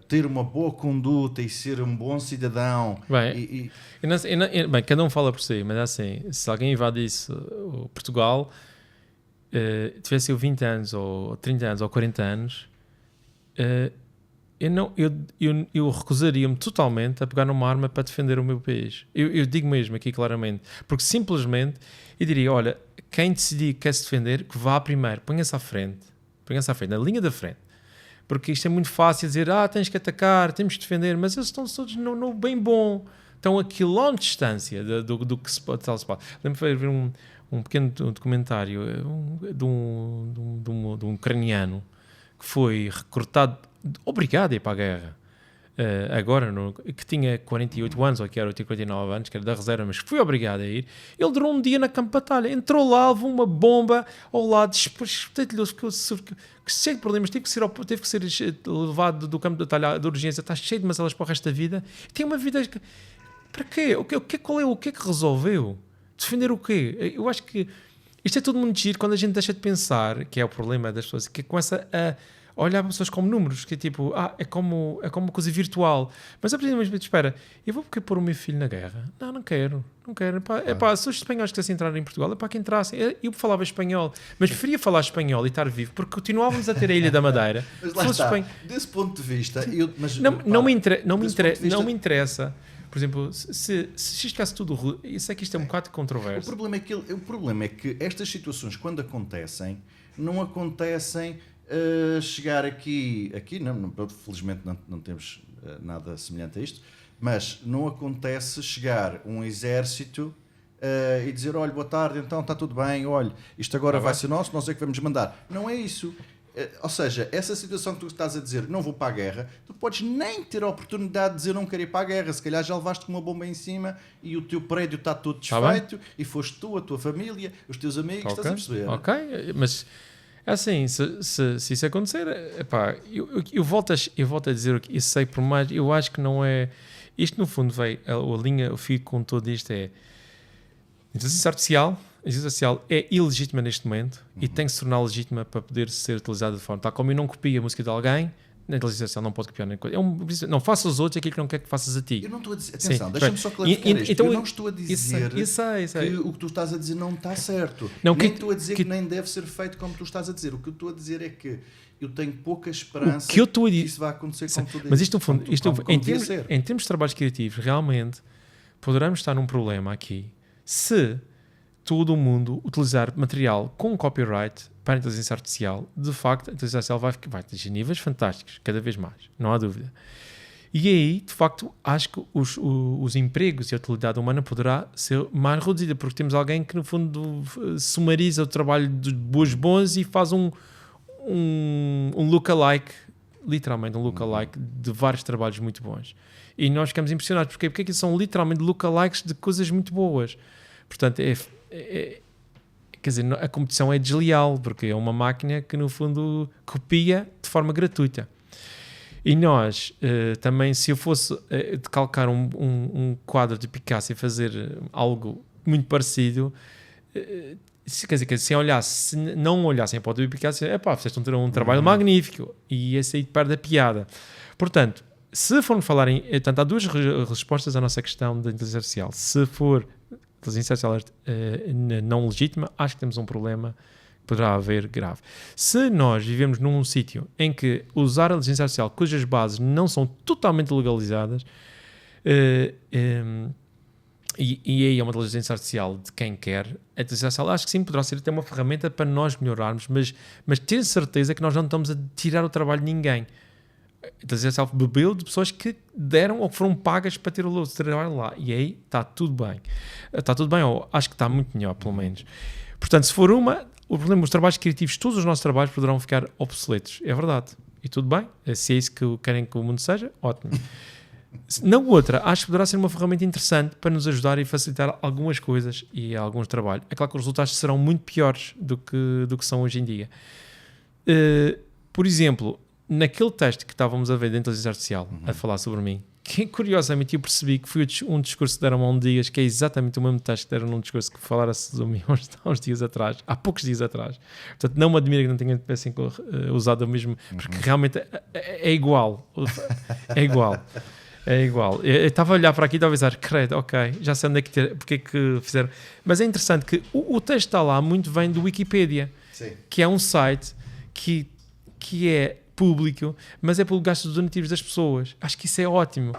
ter uma boa conduta e ser um bom cidadão. Bem, bem, cada um fala por si, mas é assim, se alguém invadisse Portugal, tivesse eu 20 anos ou 30 anos ou 40 anos, eu recusaria-me totalmente a pegar numa arma para defender o meu país. Eu digo mesmo aqui claramente, porque simplesmente eu diria, olha, quem decidir que quer se defender, que vá primeiro, ponha-se à frente, na linha da frente, porque isto é muito fácil dizer, tens que atacar, temos que defender, mas eles estão todos no bem bom, estão a quilómetros de distância do que se pode. Lembro-me de ver um pequeno documentário de um ucraniano que foi recrutado, obrigado a ir para a guerra, agora, que tinha 48 anos, ou que era 49 anos, que era da reserva, mas que foi obrigado a ir. Ele durou um dia na campo de batalha, entrou lá, levou uma bomba ao lado, espetei-lhe, ficou cheio de problemas, teve que ser levado do campo de batalha de urgência, está cheio de mazelas para o resto da vida. Tem uma vida... Para quê? O que é que resolveu? Defender o quê? Eu acho que isto é tudo muito giro quando a gente deixa de pensar, que é o problema das pessoas, que começa a olhar para pessoas como números, que é tipo, é como uma coisa virtual. Mas a partir do momento, espera, eu vou pôr o meu filho na guerra? Não quero. Se os espanhóis quisessem entrar em Portugal, é para que entrassem. Eu falava espanhol, mas preferia falar espanhol e estar vivo, porque continuávamos a ter a Ilha da Madeira. Mas lá está, desse ponto de vista... Não me interessa... Por exemplo, se isto ficasse tudo... Eu sei que isto é um bocado controverso. O problema é que estas situações, quando acontecem, não acontecem chegar aqui não, felizmente não temos nada semelhante a isto, mas não acontece chegar um exército e dizer, olha, boa tarde, então está tudo bem, olha, isto agora vai ser nosso, nós é que vamos mandar. Não é isso. Ou seja, essa situação que tu estás a dizer, não vou para a guerra, tu podes nem ter a oportunidade de dizer não quero ir para a guerra, se calhar já levaste uma bomba em cima e o teu prédio está todo desfeito e foste tu, a tua família, os teus amigos, estás a perceber? Ok, mas assim, se isso acontecer, epá, eu volto a dizer o que eu sei, por mais, eu acho que não é, isto no fundo veio, a linha, eu fico com todo isto é, a inteligência artificial é ilegítima neste momento e tem que se tornar legítima para poder ser utilizada de forma tal como eu não copio a música de alguém, na inteligência artificial não pode copiar nem coisa. Não faça aos outros aquilo que não quer que faças a ti. Eu não estou a dizer, atenção, deixa-me só clarificar isto. Então, eu não estou a dizer que o que tu estás a dizer não está certo. Nem estou a dizer que nem deve ser feito como tu estás a dizer. O que eu estou a dizer é que eu tenho pouca esperança que isso vai acontecer como tu dizes. Mas isto, no fundo, em termos de trabalhos criativos, realmente poderemos estar num problema aqui se todo o mundo utilizar material com copyright para a inteligência artificial. De facto, a inteligência artificial vai atingir níveis fantásticos, cada vez mais, não há dúvida. E aí, de facto, acho que os empregos e a utilidade humana poderá ser mais reduzida, porque temos alguém que, no fundo, sumariza o trabalho dos bons e faz um lookalike, literalmente um lookalike de vários trabalhos muito bons. E nós ficamos impressionados, porque que são literalmente lookalikes de coisas muito boas. Portanto, quer dizer, a competição é desleal, porque é uma máquina que, no fundo, copia de forma gratuita. E nós, também, se eu fosse decalcar um quadro de Picasso e fazer algo muito parecido, quer dizer, se não olhassem para o de Picasso, vocês estão a ter um trabalho magnífico, e esse aí perde a piada. Portanto, se formos falar portanto, há duas respostas à nossa questão da inteligência artificial. Se for inteligência artificial não legítima, acho que temos um problema que poderá haver grave. Se nós vivemos num sítio em que usar a inteligência artificial cujas bases não são totalmente legalizadas, e aí é uma inteligência artificial de quem quer, a inteligência artificial acho que sim, poderá ser até uma ferramenta para nós melhorarmos, mas ter certeza que nós não estamos a tirar o trabalho de ninguém. A inteligência artificial bebeu de pessoas que deram ou que foram pagas para ter o trabalho lá, e aí está tudo bem. Está tudo bem, ou acho que está muito melhor, pelo menos. Portanto, se for o problema, os trabalhos criativos, todos os nossos trabalhos poderão ficar obsoletos. É verdade. E tudo bem. Se é isso que querem que o mundo seja, ótimo. Na outra, acho que poderá ser uma ferramenta interessante para nos ajudar e facilitar algumas coisas e alguns trabalhos. É claro que os resultados serão muito piores do que são hoje em dia. Por exemplo, naquele teste que estávamos a ver da inteligência artificial, a falar sobre mim, que curiosamente eu percebi que foi um discurso que deram há uns dias, que é exatamente o mesmo teste que deram num discurso que falaram-se de mim há uns dias atrás, há poucos dias atrás. Portanto, não me admira que não tenham usado o mesmo, porque realmente é igual. É igual. É igual. Eu estava a olhar para aqui e estava a dizer, credo, ok, já sei onde é porque é que fizeram. Mas é interessante que o texto está lá, muito vem do Wikipedia, Sim. Que é um site que é público, mas é pelo gasto dos donativos das pessoas. Acho que isso é ótimo.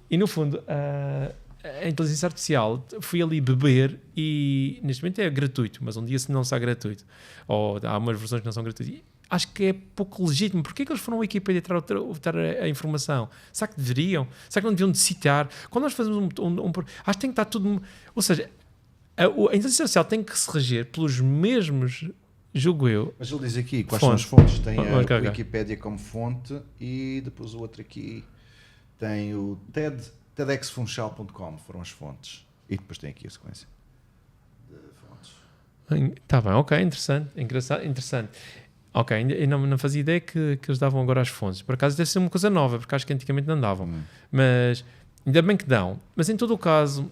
E no fundo, a inteligência artificial, fui ali beber e neste momento é gratuito, mas um dia se não está gratuito, ou há umas versões que não são gratuitas. Acho que é pouco legítimo. Porquê que eles foram ao Wikipedia dar a informação? Será que deveriam? Será que não deviam de citar? Quando nós fazemos acho que tem que estar tudo... Ou seja, a inteligência artificial tem que se reger pelos mesmos, julgo eu... Mas ele diz aqui quais são as fontes. Tem a Okay. Wikipedia como fonte e depois o outro aqui tem o tedxfunchal.com, foram as fontes. E depois tem aqui a sequência de fontes. Está bem, ok, interessante. Ok, ainda não fazia ideia que eles davam agora as fontes. Por acaso deve ser uma coisa nova, porque acho que antigamente não davam. Mas ainda bem que dão. Mas em todo o caso,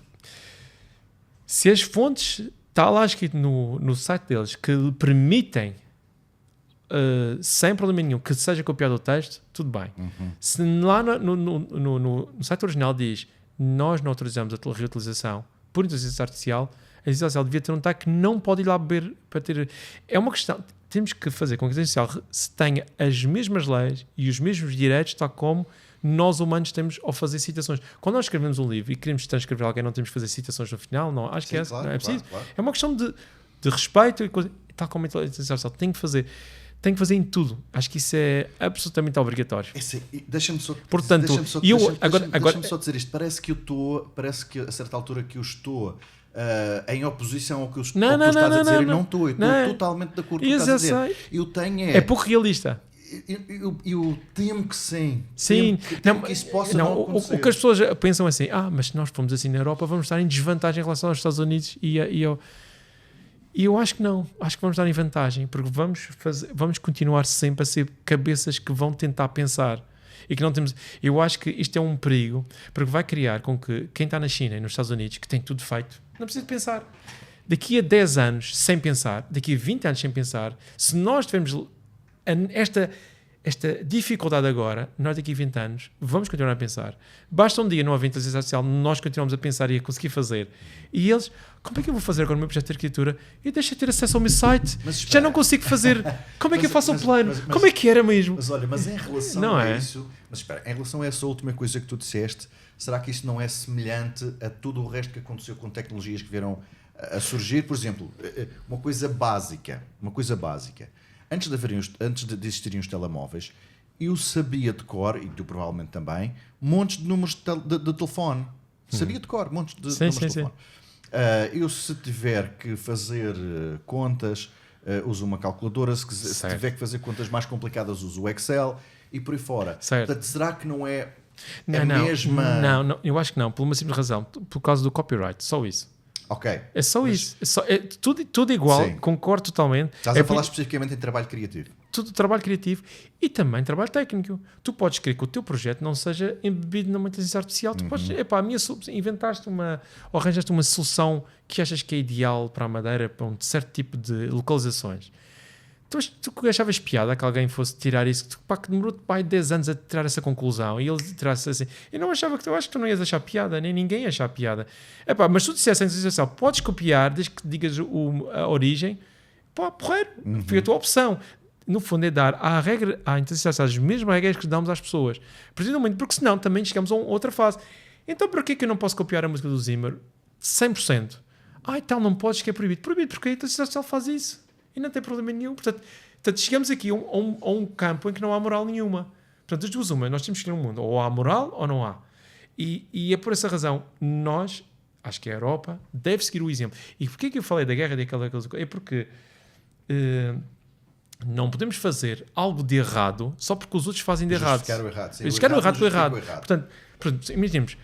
se as fontes, está lá escrito no site deles, que permitem, sem problema nenhum, que seja copiado o texto, tudo bem. Se lá no site original diz, nós não autorizamos a reutilização por inteligência artificial, a inteligência artificial devia ter um tag que não pode ir lá beber para ter... É uma questão... Temos que fazer com que a inteligência artificial tenha as mesmas leis e os mesmos direitos, tal como nós humanos temos ao fazer citações. Quando nós escrevemos um livro e queremos transcrever alguém, não temos que fazer citações no final, não. Acho que claro, não é preciso. Claro. É uma questão de respeito e coisa, tal como a inteligência artificial tem que fazer em tudo. Acho que isso é absolutamente obrigatório. Deixa-me só, portanto, deixa-me só dizer isto. Parece que a certa altura que eu estou em oposição ao que tu estás a dizer, e não estou. Eu estou totalmente de acordo com o que estás a dizer. Eu tenho é pouco realista. Eu temo que sim. Sim. Temo que isso possa não acontecer. O que as pessoas pensam assim, mas se nós formos assim na Europa, vamos estar em desvantagem em relação aos Estados Unidos e eu acho que não. Acho que vamos estar em vantagem, porque vamos continuar sempre a ser cabeças que vão tentar pensar. E que não temos... Eu acho que isto é um perigo, porque vai criar com que quem está na China e nos Estados Unidos, que tem tudo feito, não precisa de pensar. Daqui a 10 anos sem pensar, daqui a 20 anos sem pensar, se nós tivermos esta dificuldade agora, nós daqui a 20 anos vamos continuar a pensar. Basta um dia não haver inteligência artificial, nós continuamos a pensar e a conseguir fazer. E eles, como é que eu vou fazer agora o meu projeto de arquitetura? Eu deixo de ter acesso ao meu site, já não consigo fazer. Como é que eu faço o plano? Como é que era mesmo? Mas olha, mas em relação a isso, mas espera, em relação a essa última coisa que tu disseste, será que isso não é semelhante a tudo o resto que aconteceu com tecnologias que vieram a surgir? Por exemplo, uma coisa básica. Antes de existirem os telemóveis, eu sabia de cor, e tu provavelmente também, montes de números de telefone. Sabia de cor, montes de números de telefone. Eu, se tiver que fazer contas, uso uma calculadora. Se tiver que fazer contas mais complicadas, uso o Excel e por aí fora. Portanto, será que não é mesma... Não, eu acho que não, por uma simples razão. Por causa do copyright, só isso. Ok. É só isso. É tudo igual, Sim. concordo totalmente. Estás a falar especificamente em trabalho criativo. Tudo trabalho criativo e também trabalho técnico. Tu podes querer que o teu projeto não seja embebido numa inteligência artificial. Tu podes, inventaste ou arranjaste uma solução que achas que é ideal para a Madeira, para um certo tipo de localizações. Tu achavas piada que alguém fosse tirar isso, que demorou 10 anos a tirar essa conclusão e ele tirasse assim. Eu não achava eu acho que tu não ias achar piada, nem ninguém ia achar piada. Mas se tu dissesse a inteligência artificial, podes copiar desde que digas a origem, porreiro, foi a tua opção. No fundo é dar à inteligência artificial as mesmas regras que damos às pessoas. Precisamente porque senão também chegamos a outra fase. Então porquê que eu não posso copiar a música do Zimmer 100%? Então não podes, que é proibido. Proibido porque a inteligência artificial faz isso. E não tem problema nenhum. Portanto chegamos aqui a um campo em que não há moral nenhuma. Portanto, das duas uma, nós temos que ir num mundo. Ou há moral ou não há. E é por essa razão, nós, acho que a Europa, deve seguir o exemplo. E porquê que eu falei da guerra daquela coisa? É porque... não podemos fazer algo de errado só porque os outros fazem de errado. Eles querem o errado com o errado. Portanto, imaginemos,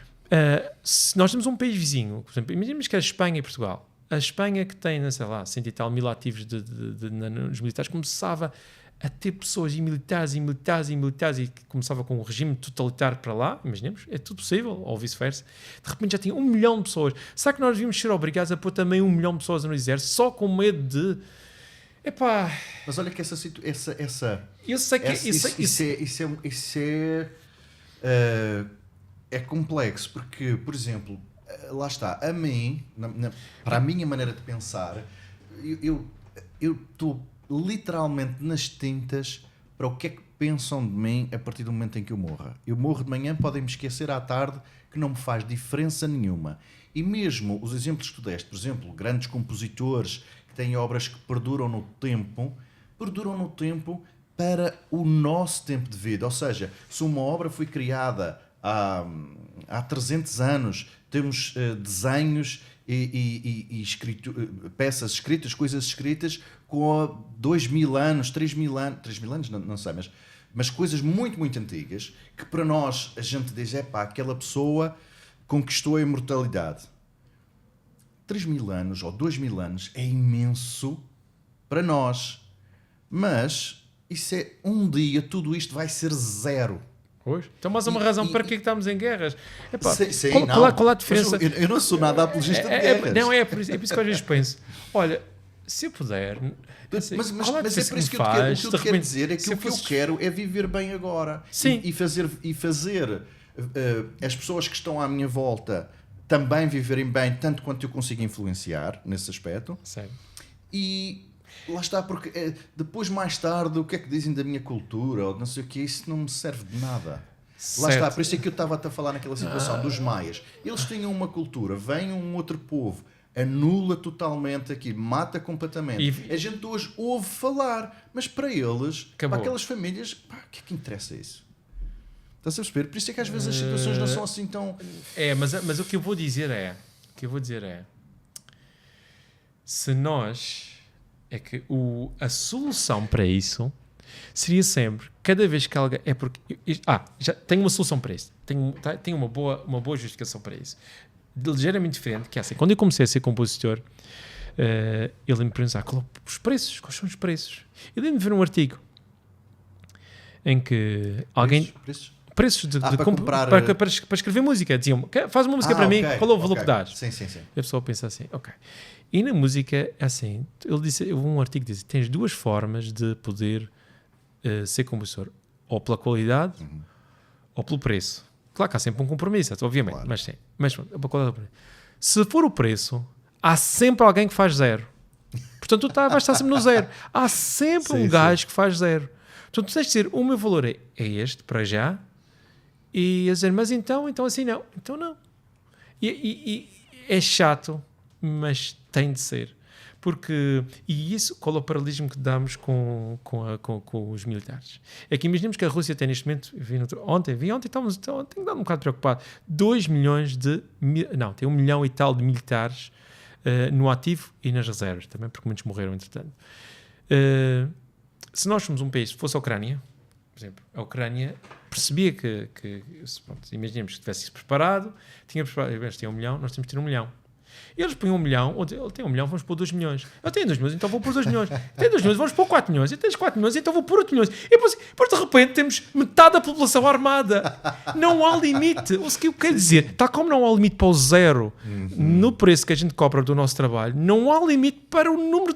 se nós temos um país vizinho, por exemplo, imaginemos que é a Espanha e Portugal. A Espanha, que tem, sei lá, 100 e tal mil ativos nos militares, começava a ter pessoas e militares e começava com um regime totalitário para lá, imaginemos, é tudo possível, ou vice-versa. De repente já tinha 1 milhão de pessoas. Será que nós devíamos ser obrigados a pôr também 1 milhão de pessoas no exército só com medo de... Mas olha que essa eu sei que isso é complexo, porque, por exemplo, lá está, a mim, para a minha maneira de pensar, eu estou literalmente nas tintas para o que é que pensam de mim a partir do momento em que eu morra. Eu morro de manhã, podem-me esquecer à tarde, que não me faz diferença nenhuma. E mesmo os exemplos que tu deste, por exemplo, grandes compositores que têm obras que perduram no tempo para o nosso tempo de vida. Ou seja, se uma obra foi criada há 300 anos, temos desenhos e peças escritas, coisas escritas com 2.000 anos, 3.000 anos, 3.000 anos não sei, mas coisas muito, muito antigas, que para nós a gente diz, aquela pessoa conquistou a imortalidade. 3.000 anos ou 2.000 anos é imenso para nós, mas isso é um dia, tudo isto vai ser zero. Pois. Então, mas há uma razão para que estamos em guerras. Sim, qual a diferença? Eu não sou nada apologista de guerras. Não, é por isso que às vezes penso, olha, se eu puder... Assim, mas é por isso que o que eu quero dizer é que o que eu quero é viver bem agora. Sim. E fazer as pessoas que estão à minha volta também viverem bem, tanto quanto eu consigo influenciar nesse aspecto. Sim. E lá está, porque depois, mais tarde, o que é que dizem da minha cultura, ou não sei o que, isso não me serve de nada. Certo. Lá está, por isso é que eu estava a falar naquela situação dos maias. Eles tinham uma cultura, vem um outro povo, anula totalmente aquilo, mata completamente. A gente hoje ouve falar, mas para eles, para aquelas famílias, o que é que interessa isso? Estás a perceber? Por isso é que às vezes as situações não são assim tão... Mas o que eu vou dizer é... Se nós... É que a solução para isso seria sempre, cada vez que alguém... É porque... já tenho uma solução para isso. Tenho uma boa justificação para isso. Ligeiramente diferente, que é assim, quando eu comecei a ser compositor, ele me perguntou, os preços, quais são os preços? Eu dei-me ver um artigo em que alguém... Preços para escrever música. Diziam, faz uma música para mim, qual é o valor que dás? Sim. E a pessoa pensa assim, ok. E na música, é assim, um artigo diz, tens 2 formas de poder ser compositor. Ou pela qualidade, ou pelo preço. Claro que há sempre um compromisso, obviamente, claro. Mas sim. Mas se for o preço, há sempre alguém que faz 0. Portanto, tu vais estar sempre no 0. Há sempre um gajo que faz 0. Portanto, tu tens de dizer, o meu valor é este, para já, e a dizer, mas então assim não. Então não. E é chato, mas tem de ser. Porque, e isso, qual é o paralelismo que damos com os militares? É que imaginemos que a Rússia tem neste momento, ontem, tenho dado um bocado preocupado, 2 milhões tem 1 milhão e tal de militares no ativo e nas reservas, também porque muitos morreram entretanto. Se nós somos um país, se fosse a Ucrânia, por exemplo, a Ucrânia percebia que imaginemos que tivesse preparado, tinha 1 milhão, nós temos de ter 1 milhão. Eles põem 1 milhão, ou ele tem 1 milhão, vamos pôr 2 milhões. Eu tenho 2 milhões, então vou pôr 2 milhões. Tem 2 milhões, vamos pôr 4 milhões. Eu tenho 4 milhões, então vou pôr 8 milhões. E depois de repente temos metade da população armada. Não há limite. O que eu quero dizer, tal como não há limite para o zero no preço que a gente cobra do nosso trabalho, não há limite para o número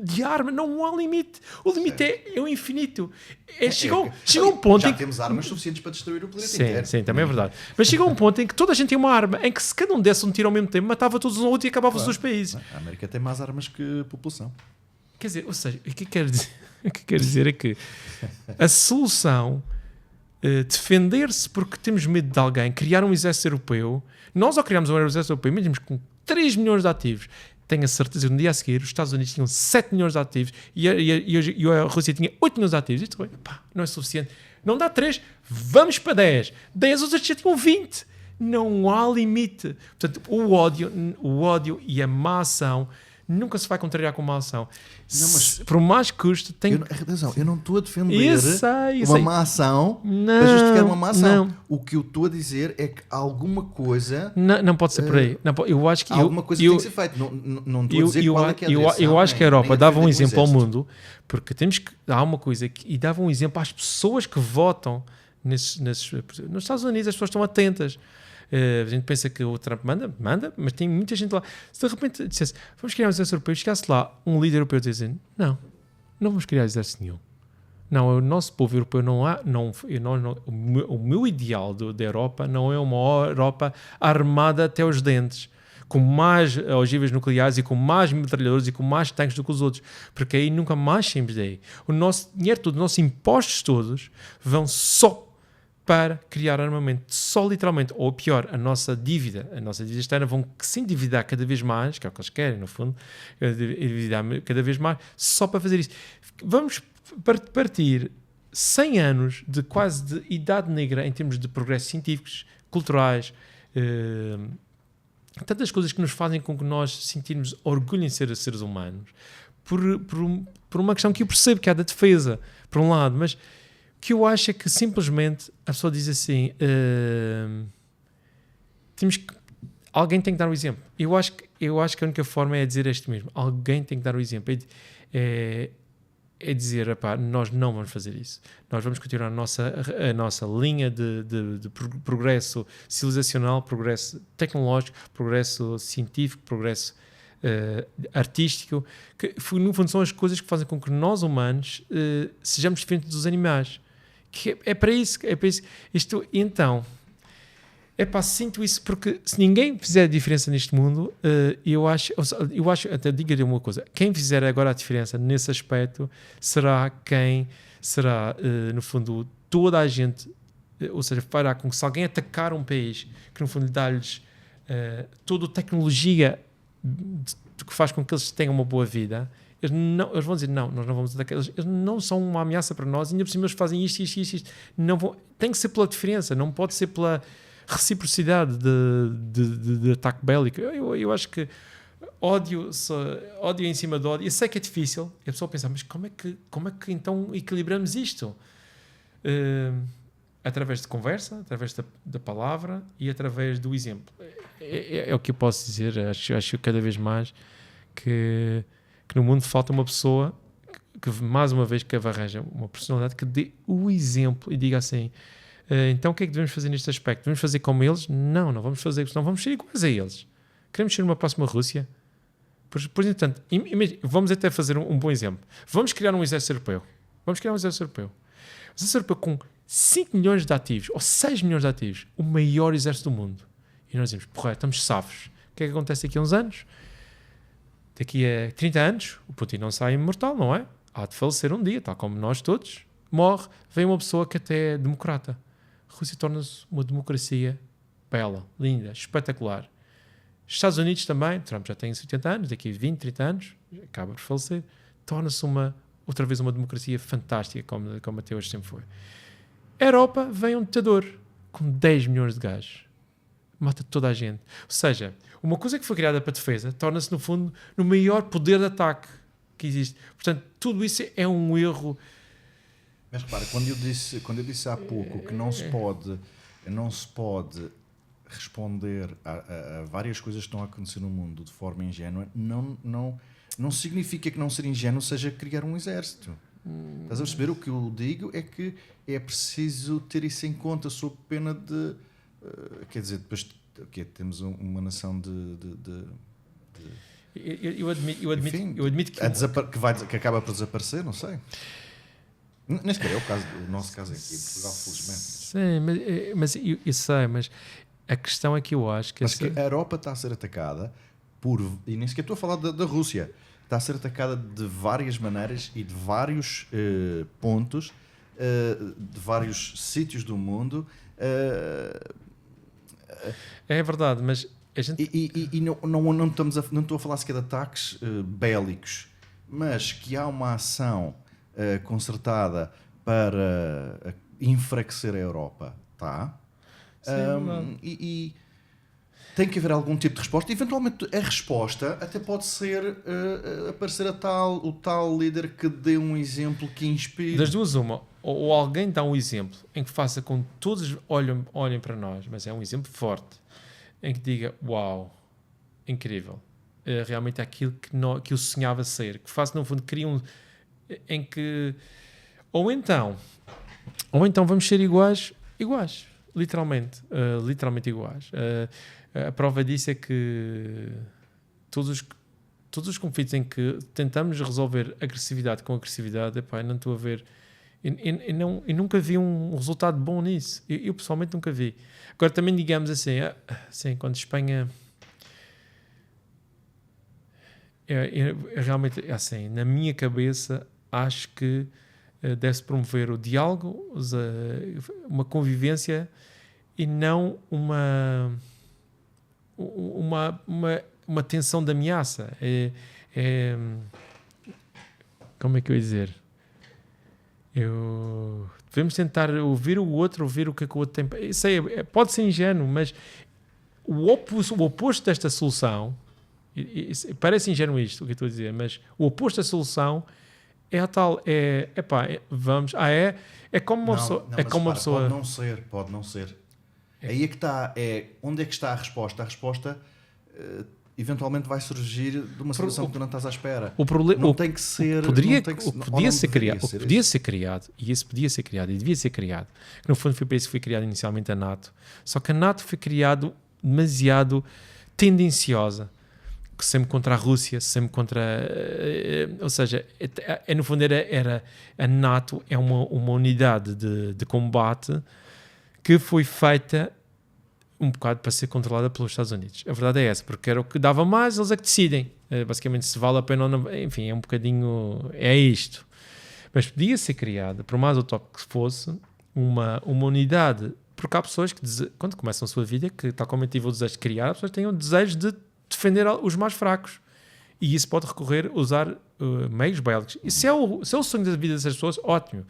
de armas, não há limite. O limite é o infinito. Chegou um ponto já em que... temos armas suficientes para destruir o planeta inteiro. Sim, também é verdade. Mas chegou um ponto em que toda a gente tem uma arma, em que se cada um desse um tiro ao mesmo tempo, matava todos um ao outro e acabava os dois países. A América tem mais armas que população. Quer dizer, ou seja, o que quero dizer é que a solução, defender-se porque temos medo de alguém, criar um exército europeu, nós ao criarmos um exército europeu, mesmo com 3 milhões de ativos, tenho a certeza que no dia a seguir os Estados Unidos tinham 7 milhões de ativos e a Rússia tinha 8 milhões de ativos. Isto não é suficiente. Não dá 3, vamos para 10. 10 outros já tinham 20. Não há limite. Portanto, o ódio e a má ação nunca se vai contrariar com má ação. Não, mas por mais que custe, tem... Eu não estou a defender uma má ação para justificar uma má ação. Não. O que eu estou a dizer é que alguma coisa... Não pode ser por aí. Eu acho que alguma coisa tem que ser feita. Não estou a dizer qual é que é a direção. Eu acho que a Europa dava um exemplo ao exército. mundo, porque há uma coisa e dava um exemplo às pessoas que votam nos Estados Unidos. As pessoas estão atentas. A gente pensa que o Trump manda, mas tem muita gente lá. Se de repente dissesse, vamos criar um exército europeu, chegasse lá um líder europeu dizendo, não vamos criar exército nenhum. Não, o nosso povo europeu o meu ideal da Europa não é uma Europa armada até os dentes, com mais ogivas nucleares e com mais metralhadores e com mais tanques do que os outros, porque aí nunca mais saímos daí. O nosso dinheiro todo, os nossos impostos todos vão só para criar armamento, só literalmente, ou pior, a nossa dívida externa vão se endividar cada vez mais, que é o que eles querem no fundo, endividar cada vez mais, só para fazer isso. Vamos partir 100 anos de quase de idade negra em termos de progressos científicos, culturais, tantas coisas que nos fazem com que nós sentirmos orgulho em ser seres humanos, por uma questão que eu percebo que há da defesa, por um lado, mas que eu acho é que simplesmente a pessoa diz assim, alguém tem que dar o exemplo. Eu acho que a única forma é dizer isto mesmo. Alguém tem que dar o exemplo. É dizer, nós não vamos fazer isso. Nós vamos continuar a nossa linha de progresso civilizacional, progresso tecnológico, progresso científico, progresso artístico, que no fundo são as coisas que fazem com que nós humanos sejamos diferentes dos animais. Que é para isso. Então, sinto isso porque se ninguém fizer a diferença neste mundo, eu acho, até diga-lhe uma coisa, quem fizer agora a diferença nesse aspecto será no fundo, toda a gente, ou seja, fará com que se alguém atacar um país, que no fundo dá-lhes toda a tecnologia que faz com que eles tenham uma boa vida, eles vão dizer, nós não vamos atacar, eles não são uma ameaça para nós, ainda por cima eles fazem isto. Tem que ser pela diferença, não pode ser pela reciprocidade de ataque bélico. Eu acho que ódio em cima de ódio, eu sei que é difícil, e a pessoa pensa, mas como é que então equilibramos isto? Através de conversa, através da palavra e através do exemplo. É o que eu posso dizer. Acho cada vez mais que no mundo falta uma pessoa que mais uma vez que arranja uma personalidade que dê o exemplo e diga assim, então o que é que devemos fazer neste aspecto? Devemos fazer como eles? Não vamos fazer, não vamos ser iguais a eles. Queremos ser uma próxima Rússia? Por exemplo, vamos até fazer um bom exemplo. Vamos criar um exército europeu. Um exército europeu com 5 milhões de ativos, ou 6 milhões de ativos, o maior exército do mundo. E nós dizemos, estamos safos. O que é que acontece daqui a uns anos? Daqui a 30 anos, o Putin não sai imortal, não é? Há de falecer um dia, tal como nós todos. Morre, vem uma pessoa que até é democrata. A Rússia torna-se uma democracia bela, linda, espetacular. Estados Unidos também, Trump já tem 70 anos, daqui a 20, 30 anos, acaba por falecer. Torna-se outra vez uma democracia fantástica, como até hoje sempre foi. A Europa vem um ditador com 10 milhões de gajos. Mata toda a gente. Ou seja, uma coisa que foi criada para a defesa torna-se, no fundo, no maior poder de ataque que existe. Portanto, tudo isso é um erro. Mas repara, quando eu disse há pouco que não se pode responder a várias coisas que estão a acontecer no mundo de forma ingênua não significa que não ser ingênuo seja criar um exército. Estás a perceber? O que eu digo é que é preciso ter isso em conta sob pena de... quer dizer, depois temos uma nação eu admito que acaba por desaparecer, não sei. Nem sequer é o nosso caso aqui em Portugal, felizmente. Sim, mas eu sei, mas a questão é que eu acho que... Mas que a Europa está a ser atacada e nem sequer estou a falar da Rússia, está a ser atacada de várias maneiras e de vários pontos, de vários sítios do mundo. É verdade, mas a gente... não estou a falar sequer de ataques bélicos, mas que há uma ação concertada para enfraquecer a Europa, tá? E tem que haver algum tipo de resposta. Eventualmente a resposta até pode ser aparecer o tal líder que dê um exemplo que inspire. Das duas uma, ou alguém dá um exemplo em que faça com que todos olhem para nós, mas é um exemplo forte, em que diga, uau, incrível, realmente é aquilo que eu sonhava ser, que faça no fundo, cria em que ou então vamos ser iguais, literalmente iguais. A prova disso é que todos os conflitos em que tentamos resolver agressividade com agressividade, epá, não estou a ver, eu nunca vi um resultado bom nisso. Eu pessoalmente nunca vi. Agora também digamos assim, quando Espanha realmente assim, na minha cabeça acho que deve-se promover o diálogo, uma convivência e não uma tensão de ameaça. Como é que eu ia dizer? Devemos tentar ouvir o outro, ouvir o que o outro tem. Isso pode ser ingênuo, mas o oposto desta solução, parece ingênuo isto o que eu estou a dizer, mas o oposto da solução é a tal, é como uma pessoa... Não, é como uma pessoa... Pode não ser. Aí é que está, onde é que está a resposta? A resposta eventualmente vai surgir de uma situação que tu não estás à espera. Não tem que ser... Podia ser criado, e isso podia ser criado, e devia ser criado. No fundo foi para isso que foi criado inicialmente a NATO. Só que a NATO foi criado demasiado tendenciosa, sempre contra a Rússia, sempre contra... ou seja, no fundo era a NATO é uma unidade de combate que foi feita um bocado para ser controlada pelos Estados Unidos. A verdade é essa, porque era o que dava mais, eles é que decidem. Basicamente, se vale a pena ou não... Enfim, é um bocadinho... É isto. Mas podia ser criada, por mais utópico que fosse, uma unidade... Porque há pessoas que, quando começam a sua vida, que tal como eu tive o desejo de criar, as pessoas têm o desejo de defender os mais fracos. E isso pode usar meios bélicos. E se é o sonho da vida dessas pessoas, ótimo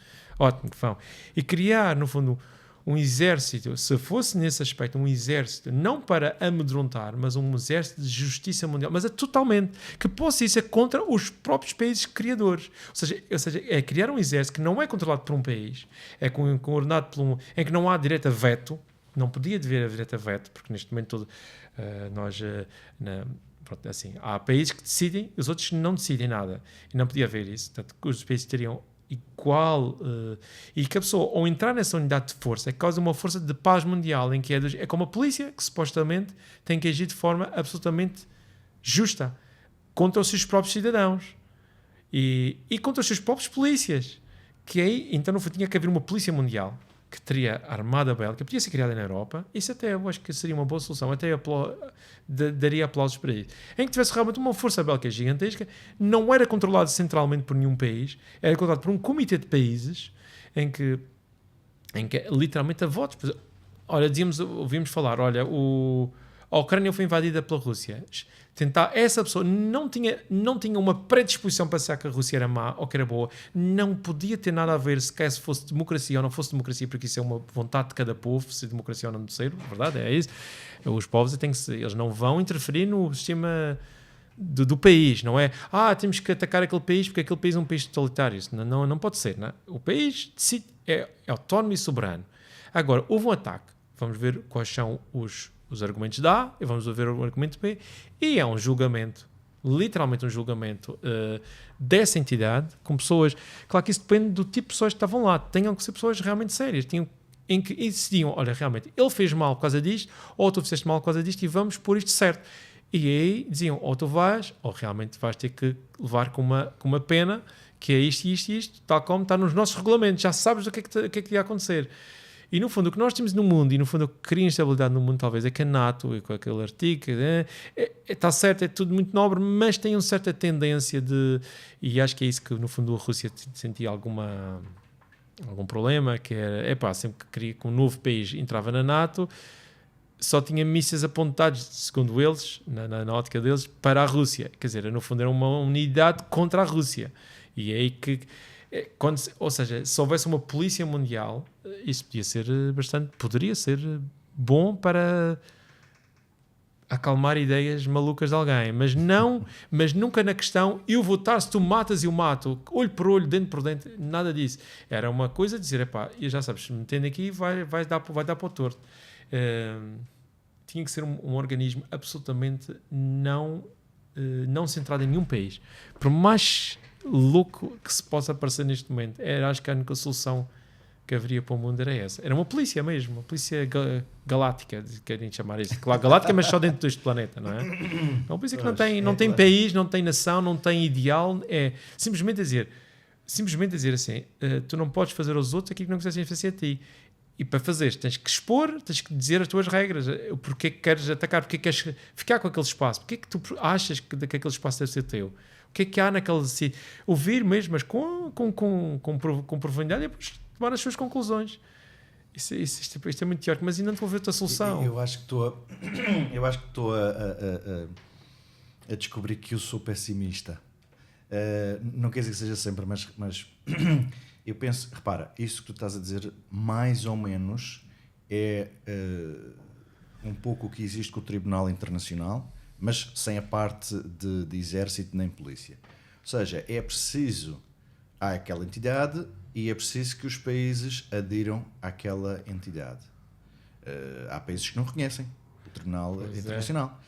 que vão. E criar, no fundo, um exército, se fosse nesse aspecto um exército, não para amedrontar, mas um exército de justiça mundial, mas totalmente, que possa ser contra os próprios países criadores. Ou seja, é criar um exército que não é controlado por um país, é coordenado em que não há direito a veto, não podia haver direito a veto, porque neste momento assim, há países que decidem, os outros não decidem nada, e não podia haver isso. Portanto, os países teriam igual, e que a pessoa, ao entrar nessa unidade de força, é causa uma força de paz mundial, em que é como a polícia, que supostamente tem que agir de forma absolutamente justa contra os seus próprios cidadãos e contra os seus próprios polícias, que aí, então, no fundo, tinha que haver uma polícia mundial que teria a armada bélica, podia ser criada na Europa. Isso até eu acho que seria uma boa solução, até daria aplausos para isso, em que tivesse realmente uma força bélica gigantesca, não era controlada centralmente por nenhum país, era controlada por um comitê de países em que literalmente a votos. Olha, ouvimos falar, olha, a Ucrânia foi invadida pela Rússia. Essa pessoa não tinha uma predisposição para pensar que a Rússia era má ou que era boa, não podia ter nada a ver se fosse democracia ou não fosse democracia, porque isso é uma vontade de cada povo, se democracia ou não ser, verdade, é isso. Os povos eles não vão interferir no sistema do país, não é? Temos que atacar aquele país porque aquele país é um país totalitário. Isso não pode ser, não é? O país decide, é autónomo e soberano. Agora, houve um ataque, vamos ver quais são os os argumentos de A e vamos ouvir o argumento B, e é um julgamento, literalmente um julgamento dessa entidade, com pessoas, claro que isso depende do tipo de pessoas que estavam lá, tenham que ser pessoas realmente sérias, em que decidiam, olha, realmente, ele fez mal por causa disto, ou tu fizeste mal por causa disto, e vamos pôr isto certo. E aí diziam, ou tu vais, ou realmente vais ter que levar com uma pena, que é isto e isto e isto, tal como está nos nossos regulamentos, já sabes o que é que ia acontecer. E no fundo, o que nós temos no mundo, e no fundo o que cria instabilidade no mundo, talvez, é que a NATO, e com aquele artigo, está certo, é tudo muito nobre, mas tem uma certa tendência de, e acho que é isso que no fundo a Rússia sentia algum problema, que era, sempre que um novo país entrava na NATO, só tinha mísseis apontados, segundo eles, na ótica deles, para a Rússia. Quer dizer, no fundo era uma unidade contra a Rússia. E é aí que, ou seja, se houvesse uma polícia mundial, isso poderia ser bom para acalmar ideias malucas de alguém, mas nunca na questão, eu vou estar, se tu matas, eu mato, olho por olho, dente por dente, nada disso. Era uma coisa de dizer, e já sabes, metendo aqui, vai dar para o torto. Tinha que ser um organismo absolutamente não centrado em nenhum país. Por mais louco que se possa parecer neste momento, acho que a única solução que haveria para o mundo era essa. Era uma polícia mesmo, uma polícia galáctica, querem chamar isso. Claro, galáctica, mas só dentro deste planeta, não é? É uma polícia que não tem país, não tem nação, não tem ideal, é simplesmente dizer assim, tu não podes fazer aos outros aquilo que não quisessem fazer a ti. E para fazer, tens que expor, tens que dizer as tuas regras, o porquê que queres atacar, porque queres ficar com aquele espaço, porque que tu achas que aquele espaço deve ser teu, o que há naquele sítio, ouvir mesmo, mas com profundidade, e depois tomar as suas conclusões. Isto é muito teórico, mas ainda não estou a ver a tua solução. Eu acho que estou a descobrir que eu sou pessimista. Não quer dizer que seja sempre, mas eu penso, repara, isso que tu estás a dizer, mais ou menos, é um pouco o que existe com o Tribunal Internacional, mas sem a parte de exército nem polícia. Ou seja, é preciso àquela entidade e é preciso que os países adiram àquela entidade. Há países que não reconhecem o Tribunal Internacional.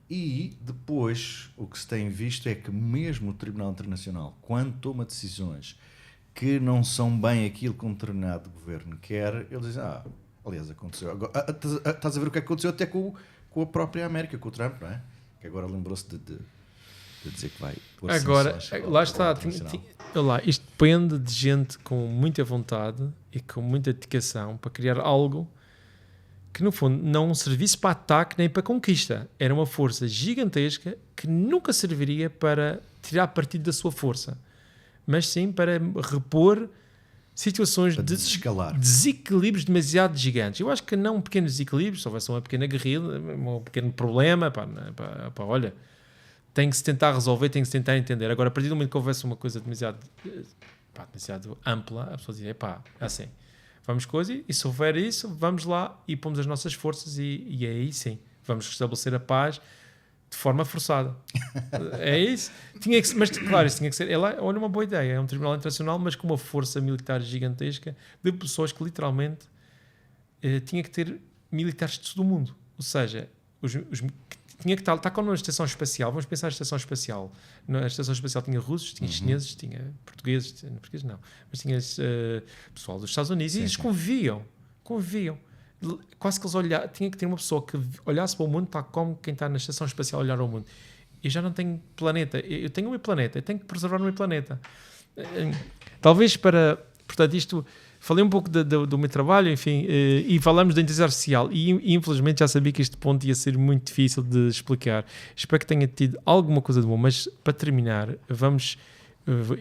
E depois, o que se tem visto é que mesmo o Tribunal Internacional, quando toma decisões que não são bem aquilo que um determinado governo quer, eles dizem, aliás, aconteceu. Agora, estás a ver o que aconteceu até com a própria América, com o Trump, não é? Que agora lembrou-se de dizer que vai pôr agora, lá está. Isto depende de gente com muita vontade e com muita dedicação para criar algo que, no fundo, não servisse para ataque nem para conquista. Era uma força gigantesca que nunca serviria para tirar partido da sua força, mas sim para repor situações de desequilíbrios demasiado gigantes. Eu acho que não pequenos desequilíbrios, se houvesse uma pequena guerrilha, um pequeno problema, olha, tem que se tentar resolver, tem que se tentar entender. Agora, a partir do momento que houvesse uma coisa demasiado ampla, a pessoa dizia, assim, vamos e se houver isso, vamos lá e pomos as nossas forças e aí sim, vamos restabelecer a paz de forma forçada. É isso. Mas, claro, isso tinha que ser... Olha, uma boa ideia. É um tribunal internacional, mas com uma força militar gigantesca de pessoas que literalmente tinha que ter militares de todo o mundo. Ou seja, tinha que estar como numa estação espacial. Vamos pensar na estação espacial. Na estação espacial tinha russos, tinha chineses, tinha portugueses não, mas tinha pessoal dos Estados Unidos, e eles conviviam. Quase que eles olhavam. Tinha que ter uma pessoa que olhasse para o mundo tal como quem está na estação espacial olhar ao mundo. Eu já não tenho planeta. Eu tenho o meu planeta. Eu tenho que preservar o meu planeta. Talvez portanto, isto... Falei um pouco do meu trabalho, enfim, e falamos da inteligência artificial. E infelizmente já sabia que este ponto ia ser muito difícil de explicar. Espero que tenha tido alguma coisa de bom. Mas para terminar,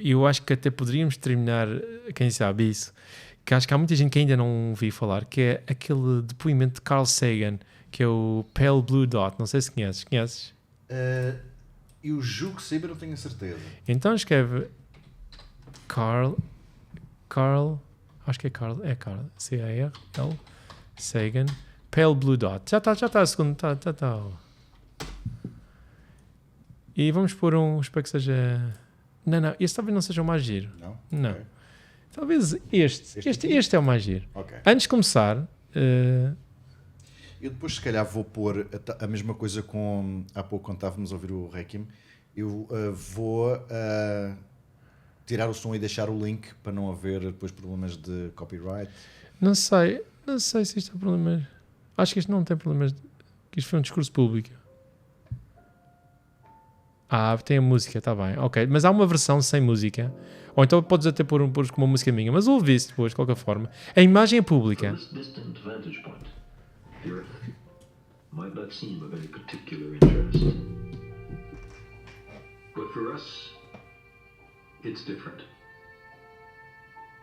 eu acho que até poderíamos terminar, quem sabe isso, que acho que há muita gente que ainda não ouvi falar, que é aquele depoimento de Carl Sagan, que é o Pale Blue Dot. Não sei se conheces. Conheces? Eu julgo que sim, mas não tenho a certeza. Então escreve Carl, acho que é Carl, C-A-R-L, Sagan, Pale Blue Dot. Já está a segunda, está. E vamos pôr espero que seja... Não, este talvez não seja o mais giro. Não. Okay. Talvez este é o mais giro. Okay. Antes de começar... Eu depois, se calhar, vou pôr a mesma coisa com... Há pouco, quando estávamos a ouvir o Requiem, eu vou tirar o som e deixar o link para não haver depois problemas de copyright. Não sei se isto é problema. Acho que isto não tem problemas. Que isto foi um discurso público. Tem a música, está bem. Ok, mas há uma versão sem música. Ou então podes até pôr com uma música minha, mas ouvi isso depois, de qualquer forma. A imagem é pública. The Earth might not seem of any particular interest. But for us, it's different.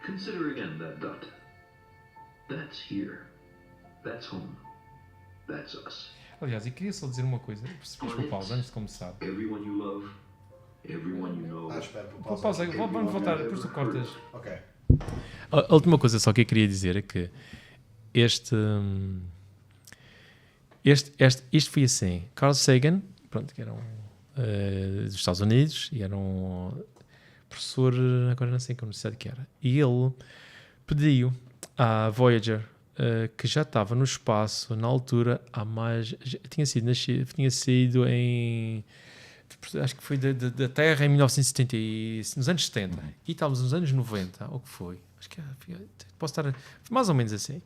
Consider again that dot. That's here. That's home. That's us. Aliás, eu queria só dizer uma coisa. Desculpa, pausa antes de começar. Everyone you love, everyone you know. Espera, Pausa, vamos voltar, depois tu cortas. Ok. A última coisa só que eu queria dizer é que isto foi assim. Carl Sagan, pronto, que era dos Estados Unidos, e era um professor, agora não sei que universidade que era, e ele pediu à Voyager, que já estava no espaço na altura, tinha sido em... Acho que foi da Terra em 1970, nos anos 70, e estávamos nos anos 90, ou que foi? Acho que posso estar mais ou menos assim.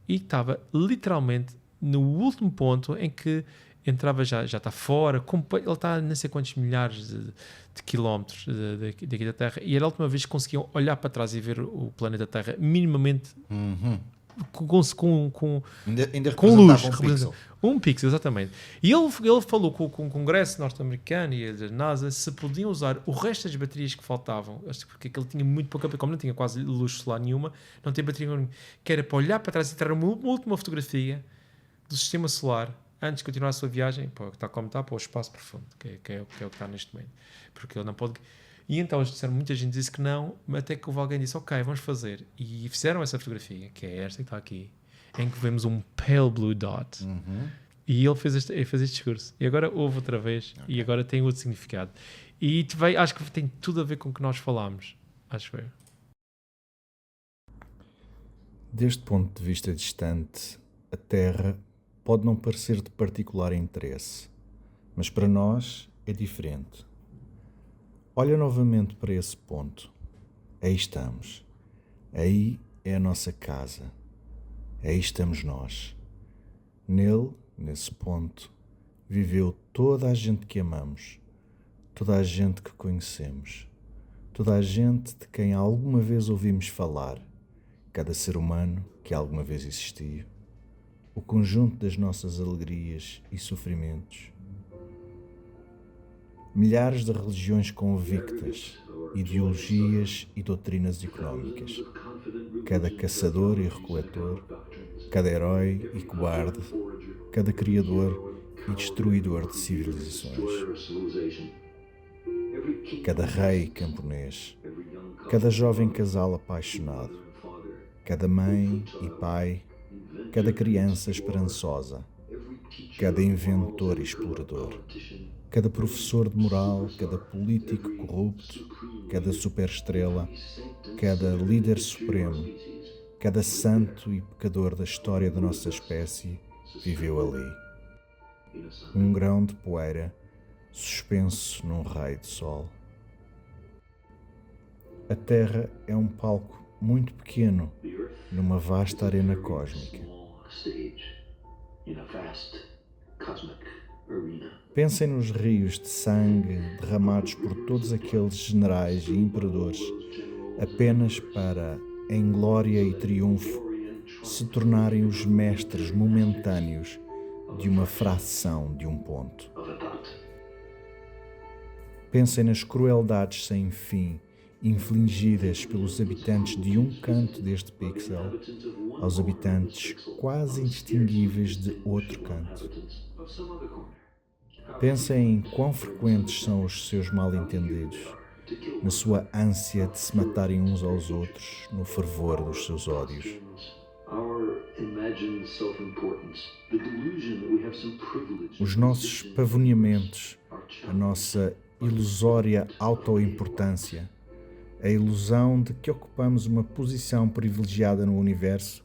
E estava literalmente no último ponto em que entrava, já está fora, ele está a não sei quantos milhares de quilómetros daqui da Terra, e era a última vez que conseguiam olhar para trás e ver o planeta Terra minimamente com luz. Um pixel, exatamente. E ele falou com o Congresso norte-americano e a NASA se podiam usar o resto das baterias que faltavam, porque ele tinha muito pouca, como não tinha quase luz solar nenhuma, não tinha bateria nenhuma, que era para olhar para trás e tirar uma última fotografia do sistema solar antes de continuar a sua viagem, tal como está, para o espaço profundo, que é o que está neste momento. Porque ele não pode... E então eles disseram, muita gente disse que não, mas até que houve alguém que disse, ok, vamos fazer. E fizeram essa fotografia, que é esta que está aqui, em que vemos um pale blue dot. E ele fez este discurso. E agora houve outra vez, e agora tem outro significado. E acho que tem tudo a ver com o que nós falámos. Acho eu. Deste ponto de vista distante, a Terra pode não parecer de particular interesse, mas para nós é diferente. Olha novamente para esse ponto. Aí estamos. Aí é a nossa casa. Aí estamos nós. Nele, nesse ponto, viveu toda a gente que amamos, toda a gente que conhecemos, toda a gente de quem alguma vez ouvimos falar, cada ser humano que alguma vez existiu, o conjunto das nossas alegrias e sofrimentos. Milhares de religiões convictas, ideologias e doutrinas económicas. Cada caçador e recoletor, cada herói e cobarde, cada criador e destruidor de civilizações. Cada rei camponês, cada jovem casal apaixonado, cada mãe e pai, cada criança esperançosa, cada inventor e explorador, cada professor de moral, cada político corrupto, cada superestrela, cada líder supremo, cada santo e pecador da história da nossa espécie viveu ali. Um grão de poeira suspenso num raio de sol. A Terra é um palco muito pequeno numa vasta arena cósmica. Pensem nos rios de sangue derramados por todos aqueles generais e imperadores apenas para, em glória e triunfo, se tornarem os mestres momentâneos de uma fração de um ponto. Pensem nas crueldades sem fim infligidas pelos habitantes de um canto deste pixel aos habitantes quase indistinguíveis de outro canto. Pensem em quão frequentes são os seus mal-entendidos, na sua ânsia de se matarem uns aos outros no fervor dos seus ódios. Os nossos pavoneamentos, a nossa ilusória autoimportância, a ilusão de que ocupamos uma posição privilegiada no universo,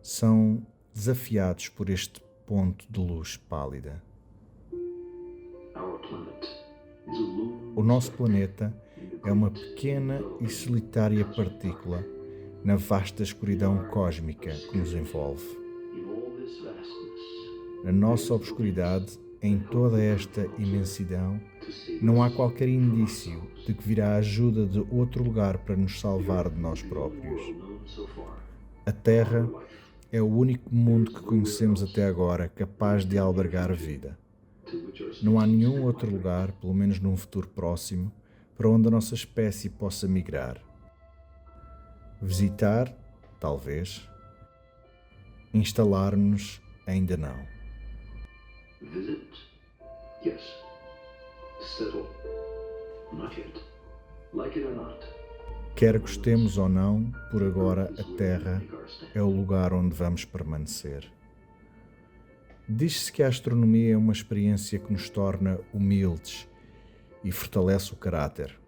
são desafiados por este ponto de luz pálida. O nosso planeta é uma pequena e solitária partícula na vasta escuridão cósmica que nos envolve. Na nossa obscuridade, em toda esta imensidão, não há qualquer indício de que virá a ajuda de outro lugar para nos salvar de nós próprios. A Terra é o único mundo que conhecemos até agora capaz de albergar vida. Não há nenhum outro lugar, pelo menos num futuro próximo, para onde a nossa espécie possa migrar. Visitar, talvez. Instalar-nos, ainda não. Visit? Yes. Settle? Not yet. Like it or not. Quer gostemos ou não, por agora a Terra é o lugar onde vamos permanecer. Diz-se que a astronomia é uma experiência que nos torna humildes e fortalece o caráter.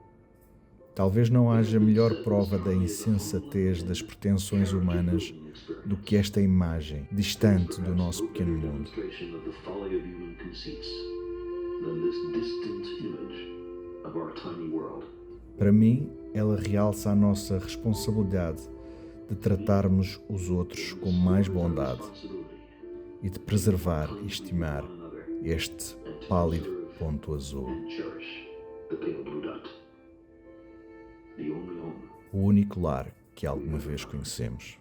Talvez não haja melhor prova da insensatez das pretensões humanas do que esta imagem distante do nosso pequeno mundo. Para mim, ela realça a nossa responsabilidade de tratarmos os outros com mais bondade e de preservar e estimar este pálido ponto azul. O único lar que alguma vez conhecemos.